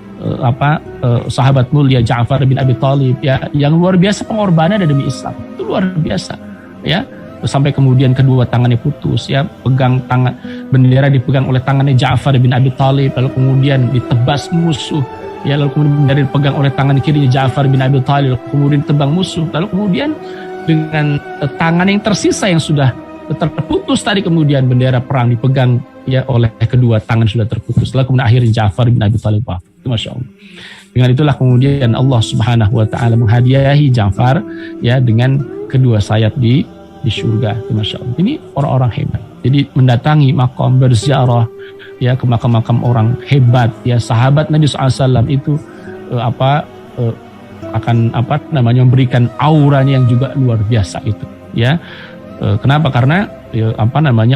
sahabat mulia Ja'far bin Abi Thalib ya, yang luar biasa pengorbanan demi Islam, itu luar biasa ya. Sampai kemudian kedua tangannya putus ya, pegang tangan, bendera dipegang oleh tangannya Ja'far bin Abi Thalib, lalu kemudian ditebas musuh ya, lalu kemudian bendera dipegang oleh tangan kirinya Ja'far bin Abi Thalib, kemudian ditebang musuh, lalu kemudian dengan tangan yang tersisa yang sudah terputus tadi, kemudian bendera perang dipegang ya oleh kedua tangan sudah terputus, lalu kemudian akhirnya Ja'far bin Abi Thalib wafat. Itu Masya Allah. Dengan itulah kemudian Allah Subhanahu wa Ta'ala menghadiahi Ja'far ya dengan kedua sayap di surga. Itu Masya Allah. Ini orang-orang hebat. Jadi mendatangi makam, berziarah ya ke makam-makam orang hebat ya, sahabat Nabi SAW itu akan memberikan auranya yang juga luar biasa itu ya. Kenapa? Karena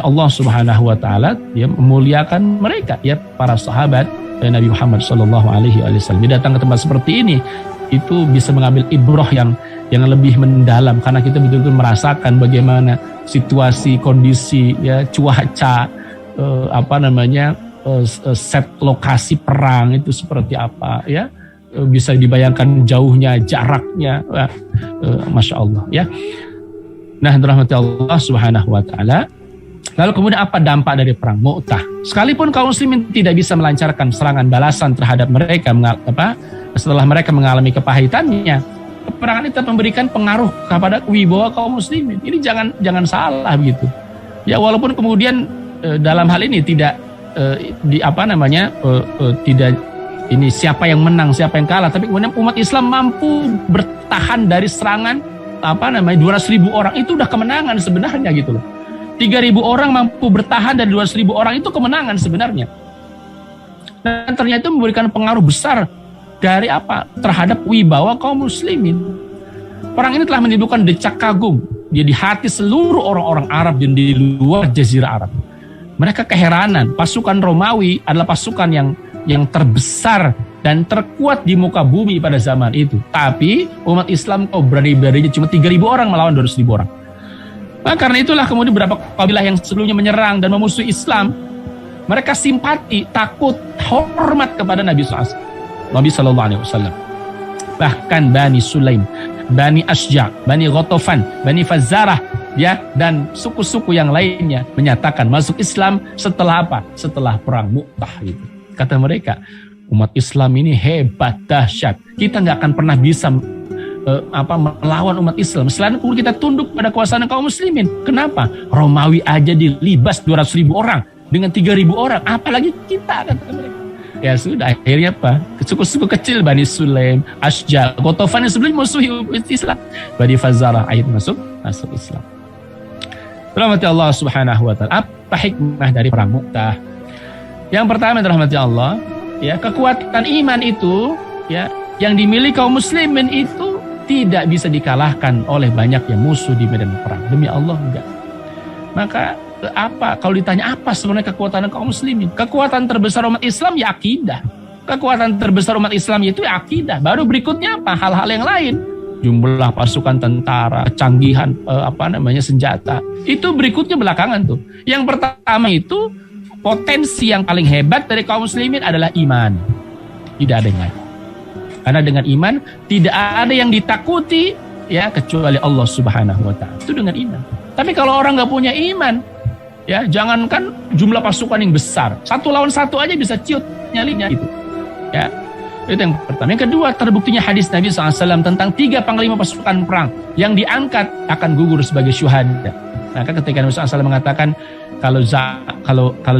Allah Subhanahu wa Ta'ala ya memuliakan mereka ya, para sahabat Nabi Muhammad sallallahu alaihi wasallam. Dia datang ke tempat seperti ini itu bisa mengambil ibrah yang lebih mendalam, karena kita betul-betul merasakan bagaimana situasi, kondisi ya, cuaca, set lokasi perang itu seperti apa ya. Bisa dibayangkan jauhnya, jaraknya, Masya Allah ya. Nah, rahmati Allah Subhanahu wa Ta'ala. Lalu kemudian apa dampak dari perang Mu'tah? Sekalipun kaum muslimin tidak bisa melancarkan serangan balasan terhadap mereka setelah mereka mengalami kepahitannya, peperangan itu memberikan pengaruh kepada wibawa kaum muslimin. Ini jangan salah begitu. Ya, walaupun kemudian dalam hal ini tidak tidak ini siapa yang menang, siapa yang kalah, tapi kemudian umat Islam mampu bertahan dari serangan 200.000 orang, itu udah kemenangan sebenarnya gitu loh. 3.000 orang mampu bertahan dari 200.000 orang, itu kemenangan sebenarnya. Dan ternyata memberikan pengaruh besar dari terhadap wibawa kaum muslimin. Perang ini telah menimbulkan decak kagum di hati seluruh orang-orang Arab dan di luar Jazirah Arab. Mereka keheranan, pasukan Romawi adalah pasukan yang terbesar dan terkuat di muka bumi pada zaman itu. Tapi umat Islam berani-beraninya cuma 3.000 orang melawan 200.000 orang. Nah, karena itulah kemudian beberapa kabilah yang sebelumnya menyerang dan memusuhi Islam, mereka simpati, takut, hormat kepada Nabi SAW. Nabi SAW. Bahkan Bani Sulaim, Bani Asja, Bani Ghatafan, Bani Fazarah, ya, dan suku-suku yang lainnya menyatakan masuk Islam setelah apa? Setelah perang Mu'tah itu. Kata mereka, umat Islam ini hebat, dahsyat. Kita nggak akan pernah bisa melawan umat Islam selain kita tunduk pada kekuasaan kaum muslimin. Kenapa? Romawi aja dilibas 200.000 orang dengan 3.000 orang, apalagi kita, kata mereka. Ya sudah, akhirnya apa? Suku-suku kecil Bani Sulaim, Asja, Ghatafan yang sebelumnya musuhi Islam, Bani Fazarah akhirnya masuk Islam. Rahmati Allah Subhanahu wa taala. Apa hikmah dari perang Mu'tah? Yang pertama, rahmati Allah, ya, kekuatan iman itu, ya, yang dimiliki kaum muslimin itu tidak bisa dikalahkan oleh banyaknya musuh di medan perang. Demi Allah, enggak. Maka apa? Kalau ditanya apa sebenarnya kekuatan kaum muslimin? Kekuatan terbesar umat Islam ya akidah. Kekuatan terbesar umat Islam itu ya akidah. Baru berikutnya apa? Hal-hal yang lain. Jumlah pasukan tentara, canggihan senjata. Itu berikutnya belakangan tuh. Yang pertama itu potensi yang paling hebat dari kaum muslimin adalah iman. Tidak ada yang lain. Karena dengan iman tidak ada yang ditakuti, ya, kecuali Allah Subhanahu wa taala. Itu dengan iman. Tapi kalau orang nggak punya iman, ya, jangankan jumlah pasukan yang besar, 1 lawan 1 aja bisa ciut nyalinya itu. Ya, itu yang pertama. Yang kedua, terbuktinya hadis Nabi SAW tentang 3 panglima pasukan perang yang diangkat akan gugur sebagai syuhada. Maka ketika Nabi SAW mengatakan kalau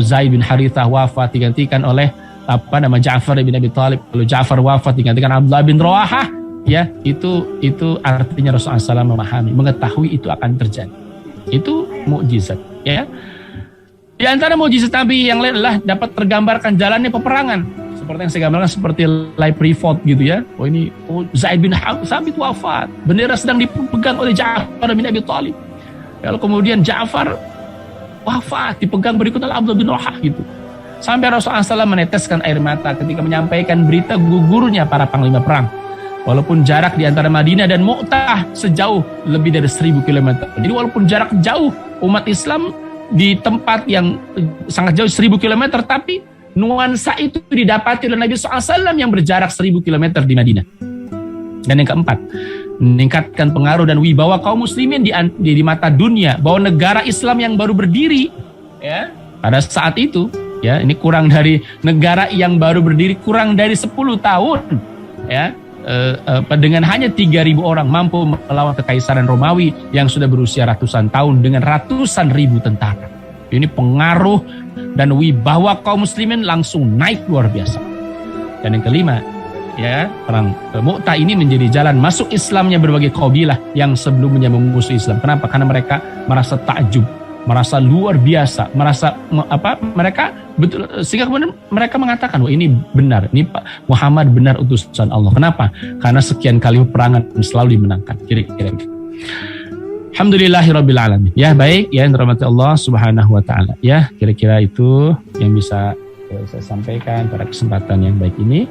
Zaid bin Harithah wafat digantikan oleh Ja'far bin Abi Thalib, kalau Ja'far wafat digantikan Abdullah bin Rawahah, ya, itu artinya Rasulullah SAW memahami, mengetahui itu akan terjadi. Itu mukjizat, ya. Di antara mukjizat Nabi yang lain adalah dapat tergambarkan jalannya peperangan. Seperti yang saya gambarkan, seperti live report gitu, ya. Zaid bin Thabit wafat, bendera sedang dipegang oleh Ja'far bin Abi Thalib. Lalu kemudian Ja'far wafat, dipegang berikutnya oleh Abdullah bin Rawahah gitu. Sampai Rasulullah SAW meneteskan air mata ketika menyampaikan berita gugurnya para panglima perang. Walaupun jarak di antara Madinah dan Mu'tah sejauh lebih dari 1.000 km. Jadi walaupun jarak jauh, umat Islam di tempat yang sangat jauh 1.000 km, tapi nuansa itu didapati oleh Nabi SAW yang berjarak 1.000 km di Madinah. Dan yang keempat, meningkatkan pengaruh dan wibawa kaum muslimin di mata dunia, bahwa negara Islam yang baru berdiri, ya, pada saat itu, ya, ini kurang dari negara yang baru berdiri kurang dari 10 tahun, ya, dengan hanya 3.000 orang mampu melawan kekaisaran Romawi yang sudah berusia ratusan tahun dengan ratusan ribu tentara. Ini pengaruh dan wibawa kaum muslimin langsung naik luar biasa. Dan yang kelima, ya, perang Mu'tah ini menjadi jalan masuk Islamnya berbagai kabilah yang sebelumnya memusuhi Islam. Kenapa? Karena mereka merasa takjub, merasa luar biasa, merasa mereka betul, sehingga kemudian mereka mengatakan, wah, ini benar, ini Pak Muhammad benar utusan Allah. Kenapa? Karena sekian kali peperangan selalu dimenangkan. Kira-kira gitu. Alhamdulillahirabbil alamin. Ya, baik, ya, yang dirahmati Allah Subhanahu wa taala. Ya, kira-kira itu yang bisa saya sampaikan pada kesempatan yang baik ini.